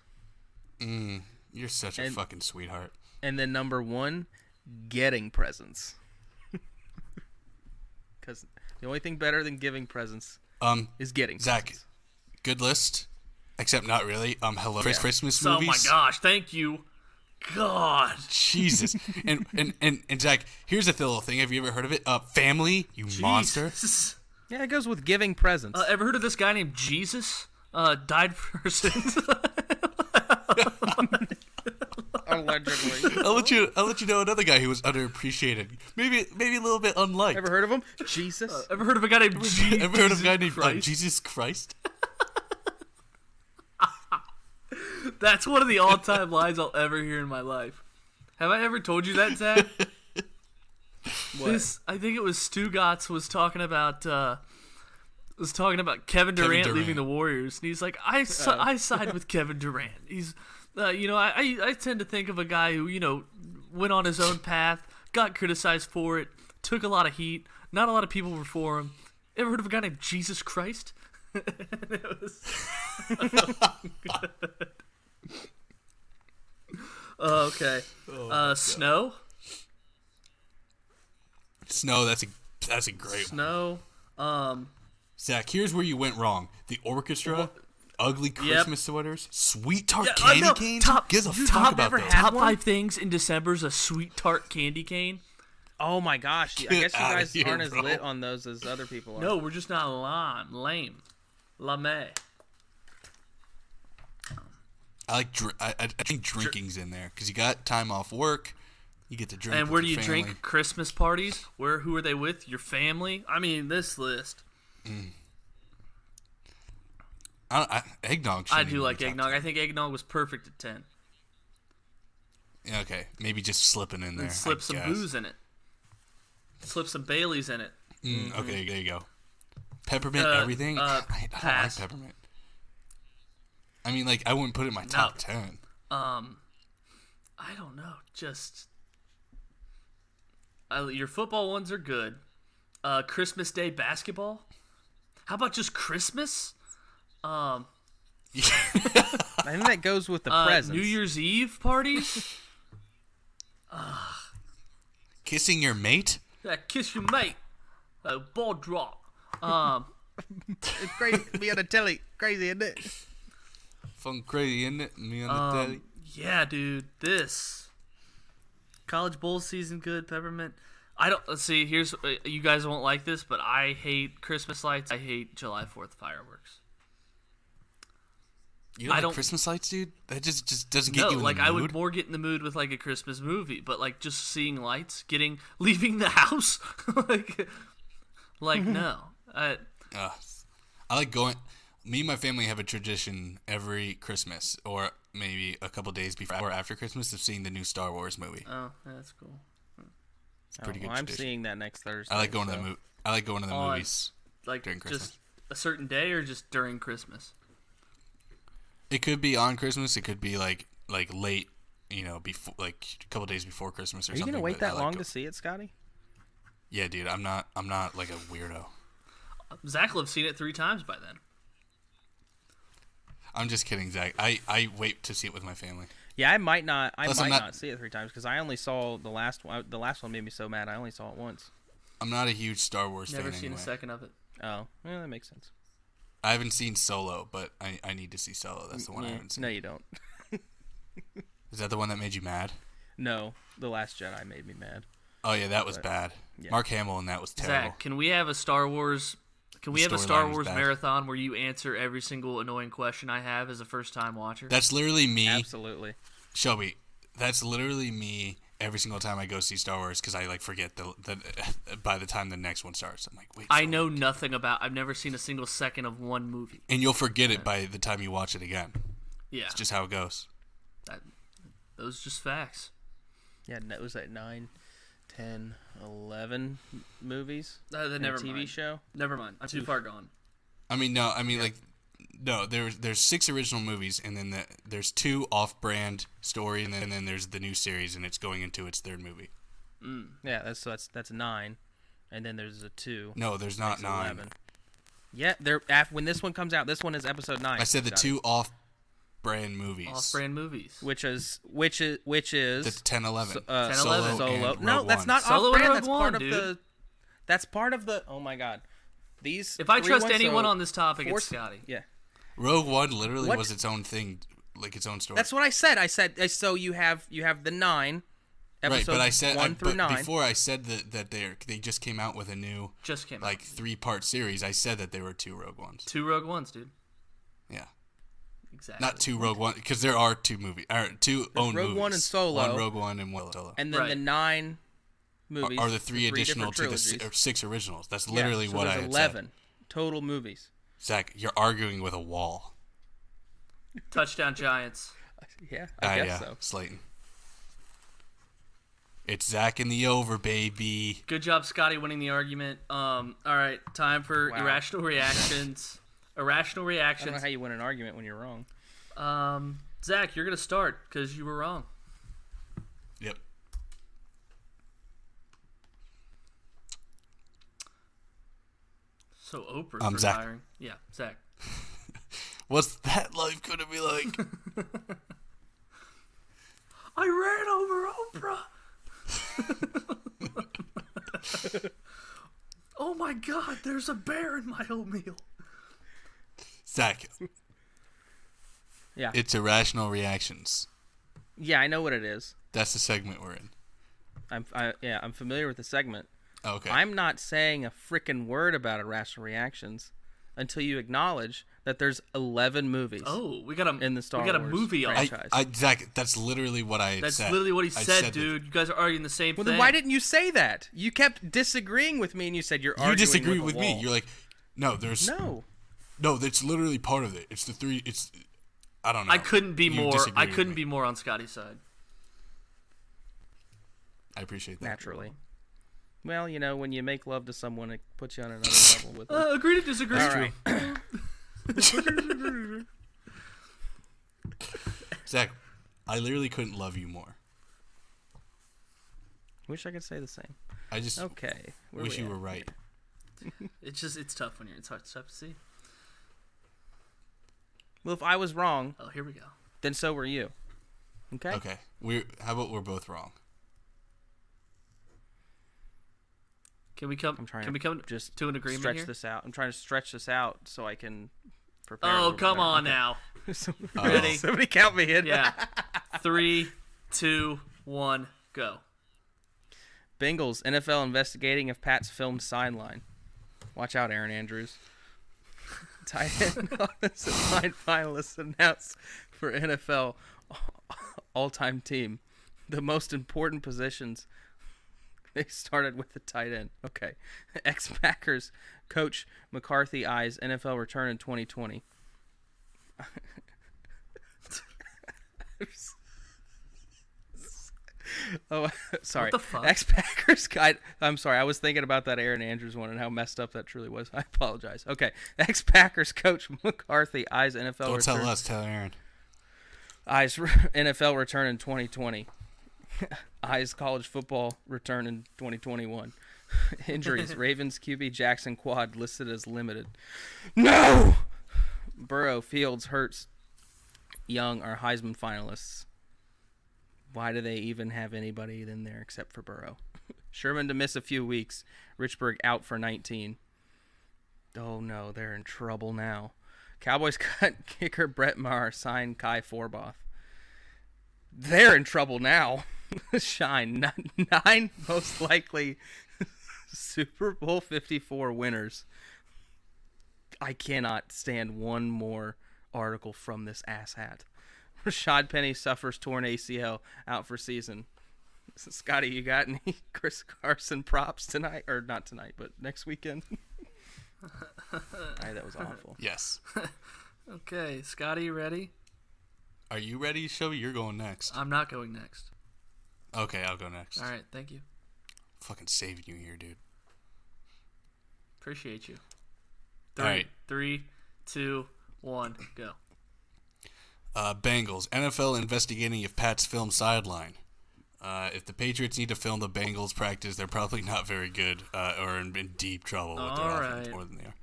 Speaker 2: You're such a fucking sweetheart.
Speaker 3: And then number 1, getting presents. Because the only thing better than giving presents is getting
Speaker 2: Zach,
Speaker 3: presents.
Speaker 2: good list, except not really. Hello Christmas
Speaker 1: Oh
Speaker 2: movies.
Speaker 1: my gosh! Thank you. God.
Speaker 2: Jesus. and Zach, here's a little thing. Have you ever heard of it? Family, you monster.
Speaker 1: Jesus.
Speaker 3: Yeah, it goes with giving presents.
Speaker 1: Ever heard of this guy named Jesus? Died for our sins.
Speaker 3: Allegedly.
Speaker 2: I'll let you know another guy who was underappreciated. Maybe a little bit unliked.
Speaker 3: Ever heard of him? Jesus.
Speaker 1: Ever heard of a guy named Jesus?
Speaker 2: Ever heard of a guy named
Speaker 1: Christ?
Speaker 2: Jesus Christ?
Speaker 1: That's one of the all-time lines I'll ever hear in my life. Have I ever told you that, Zach?
Speaker 3: What?
Speaker 1: I think it was Stu Gatz was talking about Kevin Durant
Speaker 2: Durant.
Speaker 1: leaving the Warriors, and he's like, I side with Kevin Durant. He's, I tend to think of a guy who went on his own path, got criticized for it, took a lot of heat. Not a lot of people were for him. Ever heard of a guy named Jesus Christ? It was okay. Snow.
Speaker 2: Snow, that's a great one.
Speaker 1: Snow.
Speaker 2: Zach, here's where you went wrong. The orchestra, ugly Christmas sweaters, sweet tart
Speaker 1: Yeah, I
Speaker 2: candy
Speaker 1: know.
Speaker 2: canes.
Speaker 1: Top-
Speaker 2: Gives a
Speaker 1: you
Speaker 2: fuck
Speaker 1: top
Speaker 2: about
Speaker 3: ever
Speaker 2: those.
Speaker 3: had-
Speaker 1: Top
Speaker 3: one?
Speaker 1: 5 things in December is a sweet tart candy cane.
Speaker 3: Oh my gosh. I guess you
Speaker 2: outta
Speaker 3: guys
Speaker 2: here,
Speaker 3: aren't as
Speaker 2: bro.
Speaker 3: lit on those as other people are.
Speaker 1: No, we're just not lame. Lame.
Speaker 2: I think drinking's in there because you got time off work. You get to drink.
Speaker 1: And
Speaker 2: with
Speaker 1: where do
Speaker 2: your
Speaker 1: you
Speaker 2: family.
Speaker 1: drink? Christmas parties? Who are they with? Your family? I mean, this list.
Speaker 2: Eggnog.
Speaker 1: I do like eggnog. I think eggnog was perfect at 10.
Speaker 2: Yeah, okay, maybe just slipping in there.
Speaker 1: And slip some booze in it. Slip some Baileys in it.
Speaker 2: Okay, there you go. Peppermint, everything. I don't
Speaker 1: pass.
Speaker 2: like peppermint. I mean, like, I wouldn't put it in my top 10.
Speaker 1: I don't know. Just your football ones are good. Christmas Day basketball. How about just Christmas?
Speaker 3: I think that goes with the presents.
Speaker 1: New Year's Eve parties.
Speaker 2: Kissing your mate?
Speaker 1: Yeah, kiss your mate. Ball drop.
Speaker 3: It's crazy. Me on the telly. Crazy, isn't it?
Speaker 2: Fun crazy, isn't it? Me on the telly.
Speaker 1: Yeah, dude. This college bowl season good. Peppermint. I don't. Let's see. Here's you guys won't like this, but I hate Christmas lights. I hate July 4th fireworks.
Speaker 2: You don't like Christmas lights, dude? That just doesn't get you in the mood?
Speaker 1: I would more get in the mood with like a Christmas movie, but like just seeing lights, leaving the house, like no.
Speaker 2: I like going. Me and my family have a tradition every Christmas, or maybe a couple days before or after Christmas, of seeing the new Star Wars movie.
Speaker 1: Oh, yeah, that's cool.
Speaker 2: It's pretty good.
Speaker 3: I'm seeing that next Thursday.
Speaker 2: I like going to the I like going to the movies.
Speaker 1: Like
Speaker 2: during Christmas.
Speaker 1: Just a certain day, or just during Christmas.
Speaker 2: It could be on Christmas. It could be like late, before, like a couple days before Christmas or
Speaker 3: something. Are you
Speaker 2: something.
Speaker 3: gonna wait that long to see it, Scotty?
Speaker 2: Yeah, dude. I'm not like a weirdo.
Speaker 1: Zach will have seen it 3 times by then.
Speaker 2: I'm just kidding, Zach. I wait to see it with my family.
Speaker 3: Yeah, I might not see it 3 times because I only saw the last one. The last one made me so mad. I only saw it once.
Speaker 2: I'm not a huge Star Wars fan.
Speaker 1: Never seen
Speaker 2: anyway.
Speaker 1: a second of it.
Speaker 3: Oh, yeah, that makes sense.
Speaker 2: I haven't seen Solo, but I need to see Solo. That's the one I haven't seen.
Speaker 3: No, you don't.
Speaker 2: Is that the one that made you mad?
Speaker 3: No, The Last Jedi made me mad.
Speaker 2: Oh yeah, that was bad. Yeah. Mark Hamill and that was terrible.
Speaker 1: Zach, can we have a Star Wars? Can we have a Star Wars marathon where you answer every single annoying question I have as a first-time watcher?
Speaker 2: That's literally me.
Speaker 3: Absolutely.
Speaker 2: Shelby, that's literally me every single time I go see Star Wars because I forget the by the time the next one starts. I'm like, wait.
Speaker 1: I know nothing about. I've never seen a single second of one movie.
Speaker 2: And you'll forget it by the time you watch it again.
Speaker 1: Yeah.
Speaker 2: It's just how it goes.
Speaker 1: Those are just facts.
Speaker 3: Yeah, it was like 9, 10, 11 movies.
Speaker 1: Never
Speaker 3: TV
Speaker 1: mind.
Speaker 3: show.
Speaker 1: Never mind. I'm too far gone.
Speaker 2: No. There's 6 original movies, and then there's 2 off-brand story, and then there's the new series, and it's going into its 3rd movie.
Speaker 3: Yeah, that's 9, and then there's a 2.
Speaker 2: No, there's not 9.
Speaker 3: 11. Yeah, when this one comes out, this one is episode 9.
Speaker 2: I said the 2 off-brand movies.
Speaker 1: Off-brand movies.
Speaker 3: Which is
Speaker 2: That's 10, 11.
Speaker 1: 10,
Speaker 3: Solo.
Speaker 1: 11.
Speaker 3: No, that's not
Speaker 1: Solo
Speaker 3: off-brand.
Speaker 1: Rogue
Speaker 3: That's
Speaker 1: One,
Speaker 3: part of
Speaker 1: dude.
Speaker 3: the. That's part of the. Oh my God, these.
Speaker 1: If I
Speaker 3: 3
Speaker 1: trust
Speaker 3: ones,
Speaker 1: anyone
Speaker 3: so
Speaker 1: on this topic,
Speaker 3: Force,
Speaker 1: it's Scotty.
Speaker 3: Yeah.
Speaker 2: Rogue One literally was its own thing, like its own story.
Speaker 3: That's what I said. I said so. You have the 9 episodes.
Speaker 2: Right, but I said
Speaker 3: 1 through 9.
Speaker 2: before I said that they just came out with a new 3-part series. I said that there were 2 Rogue Ones.
Speaker 1: 2 Rogue Ones, dude.
Speaker 2: Yeah.
Speaker 1: Exactly.
Speaker 2: Not 2 Rogue One, because there are 2 movies. 2 own
Speaker 3: Rogue
Speaker 2: movies.
Speaker 3: One and Solo.
Speaker 2: 1 Rogue One and 1 Solo.
Speaker 3: And then the 9 movies
Speaker 2: are the 3 additional to the 6 originals. That's literally what I had
Speaker 3: 11
Speaker 2: said.
Speaker 3: Total movies.
Speaker 2: Zach, you're arguing with a wall.
Speaker 1: Touchdown Giants.
Speaker 3: Yeah, I guess so.
Speaker 2: Slayton. It's Zach in the over, baby.
Speaker 1: Good job, Scotty, winning the argument. All right, time for irrational reactions. Irrational reactions.
Speaker 3: I don't know how you win an argument when you're wrong.
Speaker 1: Zach, you're gonna start because you were wrong.
Speaker 2: Yep.
Speaker 1: So Oprah's retiring. Zach. Yeah, Zach.
Speaker 2: What's that life gonna be like?
Speaker 1: I ran over Oprah. Oh my God! There's a bear in my oatmeal.
Speaker 2: Zach.
Speaker 3: Yeah.
Speaker 2: It's irrational reactions.
Speaker 3: Yeah, I know what it is.
Speaker 2: That's the segment we're in.
Speaker 3: I'm familiar with the segment.
Speaker 2: Okay.
Speaker 3: I'm not saying a freaking word about irrational reactions. until you acknowledge that there's 11 movies.
Speaker 1: Oh, we got a
Speaker 3: in the Star
Speaker 1: we got a
Speaker 3: Wars
Speaker 1: movie off.
Speaker 3: franchise.
Speaker 2: Zach, that's literally what I
Speaker 1: That's
Speaker 2: said.
Speaker 1: literally what he
Speaker 2: I
Speaker 1: said,
Speaker 2: that-
Speaker 1: dude. You guys are arguing the same
Speaker 3: Well,
Speaker 1: thing.
Speaker 3: then why didn't you say that? You kept disagreeing with me, and you said you're arguing
Speaker 2: You disagree
Speaker 3: with
Speaker 2: me.
Speaker 3: wall.
Speaker 2: You're like, no, there's
Speaker 3: No.
Speaker 2: no. That's literally part of it. It's the three. It's I don't know.
Speaker 1: I couldn't be
Speaker 2: You
Speaker 1: more.
Speaker 2: disagree
Speaker 1: I
Speaker 2: with
Speaker 1: couldn't
Speaker 2: me.
Speaker 1: be more on Scotty's side.
Speaker 2: I appreciate that.
Speaker 3: Naturally. Well, you know, when you make love to someone, it puts you on another level with it.
Speaker 1: Agree to disagree.
Speaker 3: All right.
Speaker 2: Zach, I literally couldn't love you more.
Speaker 3: Wish I could say the same.
Speaker 2: I just
Speaker 3: Okay. where
Speaker 2: wish
Speaker 3: we
Speaker 2: you
Speaker 3: at?
Speaker 2: were right.
Speaker 1: It's tough when it's hard to see.
Speaker 3: Well, if I was wrong,
Speaker 1: Oh, here we go.
Speaker 3: then so were you. Okay?
Speaker 2: Okay. How about we're both wrong?
Speaker 1: Can we come?
Speaker 3: I'm trying
Speaker 1: Can we come
Speaker 3: just
Speaker 1: to an agreement
Speaker 3: stretch
Speaker 1: here?
Speaker 3: this out. I'm trying to stretch this out so I can prepare. a
Speaker 1: Oh,
Speaker 3: little
Speaker 1: come
Speaker 3: better.
Speaker 1: on
Speaker 3: Okay.
Speaker 1: now.
Speaker 3: Ready? Somebody count me in.
Speaker 1: Yeah. 3, 2, 1, go.
Speaker 3: Bengals, NFL investigating if Pats filmed sideline. Watch out, Aaron Andrews. Tight end offensive line finalists announced for NFL all-time team. The most important positions. They started with the tight end. Okay. Ex-Packers coach McCarthy eyes NFL return in 2020. Oh, sorry.
Speaker 1: What the fuck?
Speaker 3: Ex-Packers guy. I'm sorry. I was thinking about that Aaron Andrews one and how messed up that truly was. I apologize. Okay. Ex-Packers coach McCarthy eyes NFL
Speaker 2: Don't
Speaker 3: return.
Speaker 2: tell us. Tell Aaron.
Speaker 3: Eyes NFL return in 2020. Eyes college football return in 2021. Injuries. Ravens QB Jackson Quad listed as limited. No! Burrow, Fields, Hurts, Young are Heisman finalists. Why do they even have anybody in there except for Burrow? Sherman to miss a few weeks. Richburg out for 19. Oh no, they're in trouble now. Cowboys cut kicker Brett Maher, signed Kai Forbath. They're in trouble now. Shine. 9 most likely Super Bowl 54 winners. I cannot stand one more article from this asshat. Rashad Penny suffers torn ACL, out for season. Scotty, you got any Chris Carson props tonight? Or not tonight, but next weekend? That was awful.
Speaker 2: Yes.
Speaker 1: Okay, Scotty, you ready?
Speaker 2: Are you ready, Shelby? You're going next.
Speaker 1: I'm not going next.
Speaker 2: Okay, I'll go next.
Speaker 1: All right, thank you.
Speaker 2: Fucking saving you here, dude.
Speaker 1: Appreciate you.
Speaker 2: All right.
Speaker 1: 3, 2, 1, go.
Speaker 2: Bengals. NFL investigating if Pats film sideline. If the Patriots need to film the Bengals practice, they're probably not very good or in deep trouble with their offense more than they are.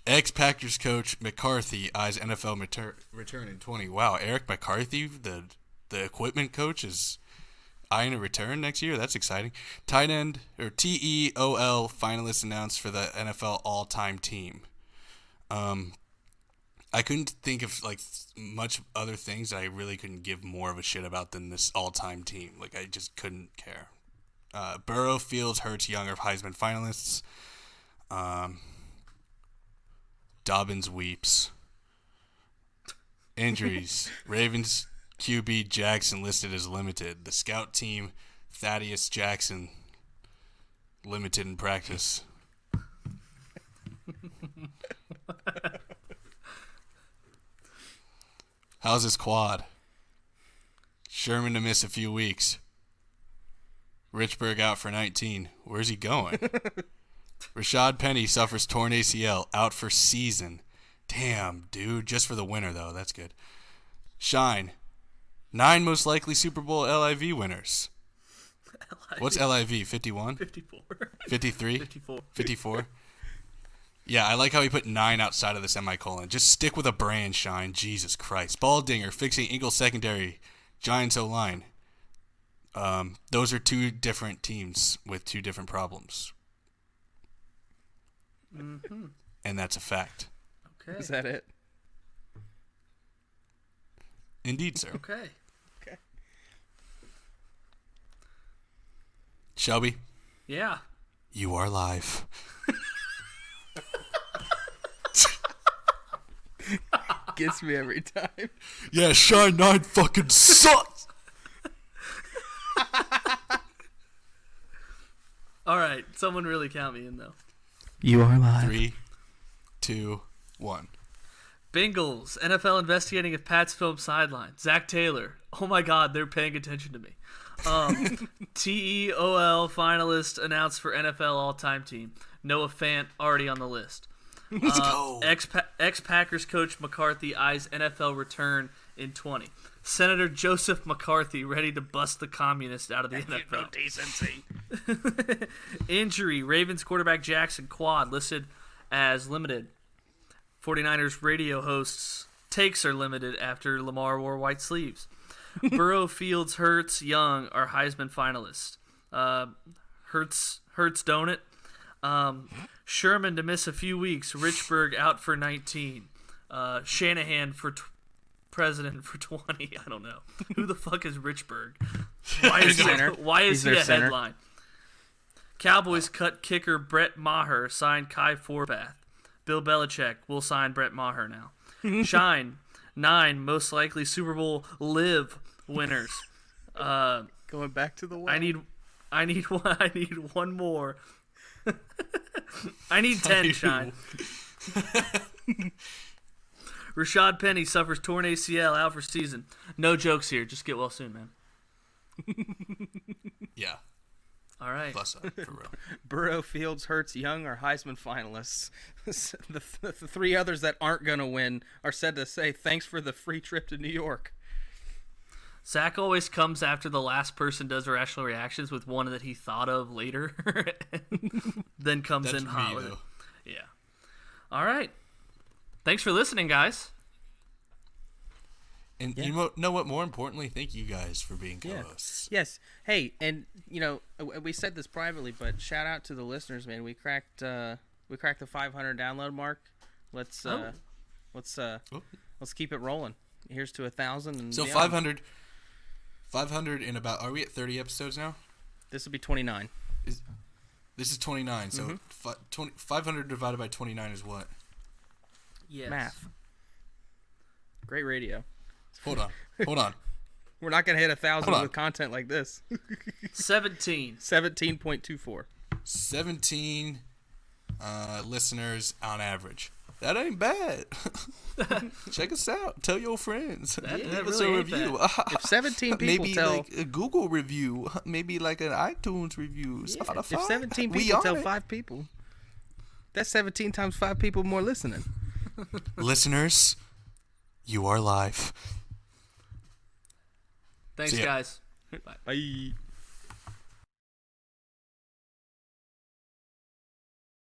Speaker 2: Ex-Packers coach McCarthy eyes NFL return in 20. Wow, Eric McCarthy, the equipment coach, is eyeing a return next year. That's exciting. Tight end, or TEOL finalists announced for the NFL all-time team. I couldn't think of like much other things that I really couldn't give more of a shit about than this all-time team. Like I just couldn't care. Burrow, Fields, Hurts, Young are Heisman finalists. Dobbins weeps. Injuries. Ravens QB Jackson listed as limited. The scout team Thaddeus Jackson limited in practice. How's his quad? Sherman to miss a few weeks. Richburg out for 19. Where's he going? Rashad Penny suffers torn ACL, out for season. Damn, dude. Just for the winner, though. That's good. Shine. 9 most likely Super Bowl LIV winners. What's LIV? 51?
Speaker 1: 54.
Speaker 2: 53?
Speaker 1: 54.
Speaker 2: 54? Yeah, I like how he put 9 outside of the semicolon. Just stick with a brand, Shine. Jesus Christ. Balldinger fixing Eagles secondary. Giants O-line. Those are 2 different teams with 2 different problems.
Speaker 1: Mm-hmm.
Speaker 2: And that's a fact.
Speaker 1: Okay.
Speaker 3: Is that it?
Speaker 2: Indeed, sir.
Speaker 1: Okay.
Speaker 3: Okay.
Speaker 2: Shelby,
Speaker 1: Yeah.
Speaker 2: you are live.
Speaker 3: Gets me every time.
Speaker 2: Yeah, Shine 9 fucking sucks.
Speaker 1: All right, someone really count me in though.
Speaker 3: You are live.
Speaker 2: 3, 2, 1.
Speaker 1: Bengals, NFL investigating if Pats film sideline. Zach Taylor. Oh my God, they're paying attention to me. TEOL finalist announced for NFL all-time team. Noah Fant already on the list.
Speaker 2: Let's go.
Speaker 1: Ex-Packers coach McCarthy eyes NFL return in 20. Senator Joseph McCarthy ready to bust the communist out of the NFL.
Speaker 3: No decency.
Speaker 1: Injury. Ravens quarterback Jackson quad listed as limited. 49ers radio hosts takes are limited after Lamar wore white sleeves. Burrow, Fields, Hurts, Young are Heisman finalists. Hurts don't it? Sherman to miss a few weeks. Richburg out for 19. Shanahan for president for 20. I don't know. Who the fuck is Richburg? Why is he a
Speaker 3: center.
Speaker 1: headline? Cowboys cut kicker Brett Maher, signed Kai Forbath. Bill Belichick will sign Brett Maher now. Shine 9 most likely Super Bowl live winners.
Speaker 3: Going back to the well.
Speaker 1: I need one more. I need 10, Shine. Rashad Penny suffers torn ACL, out for season. No jokes here. Just get well soon, man.
Speaker 2: Yeah.
Speaker 1: All right.
Speaker 2: Bust up, for real.
Speaker 3: Burrow, Fields, Hurts, Young are Heisman finalists. the three others that aren't going to win are said to say thanks for the free trip to New York.
Speaker 1: Zach always comes after the last person does irrational reactions with one that he thought of later, then comes
Speaker 2: That's
Speaker 1: in
Speaker 2: me,
Speaker 1: hot with it.
Speaker 2: though.
Speaker 1: Yeah. All right. Thanks for listening, guys.
Speaker 2: And
Speaker 3: Yeah.
Speaker 2: you know what? More importantly, thank you guys for being co-hosts.
Speaker 3: Yes. Hey, and we said this privately, but shout out to the listeners, man. We cracked the 500 download mark. Let's keep it rolling. Here's to 1,000. And
Speaker 2: So
Speaker 3: beyond.
Speaker 2: 500 in about. Are we at 30 episodes now?
Speaker 3: This will be 29.
Speaker 2: This is 29. So 500 divided by 29 is what?
Speaker 1: Yes.
Speaker 3: Math. Great radio.
Speaker 2: Hold on.
Speaker 3: We're not gonna hit 1,000
Speaker 2: Hold on.
Speaker 3: with content like this.
Speaker 1: 17.
Speaker 3: 17.24.
Speaker 2: 17 listeners on average. That ain't bad. Check us out. Tell your friends.
Speaker 1: That
Speaker 2: Give us
Speaker 1: really
Speaker 2: a
Speaker 1: ain't
Speaker 2: review.
Speaker 3: If 17 people
Speaker 2: Maybe
Speaker 3: tell,
Speaker 2: like a Google review. Maybe like an iTunes review. Spotify.
Speaker 3: if 17
Speaker 2: We
Speaker 3: people
Speaker 2: on
Speaker 3: tell
Speaker 2: it.
Speaker 3: 5 people, that's 17 times 5 people more listening.
Speaker 2: Listeners, you are live.
Speaker 1: Thanks,
Speaker 2: See ya.
Speaker 1: guys. Bye.
Speaker 3: Bye.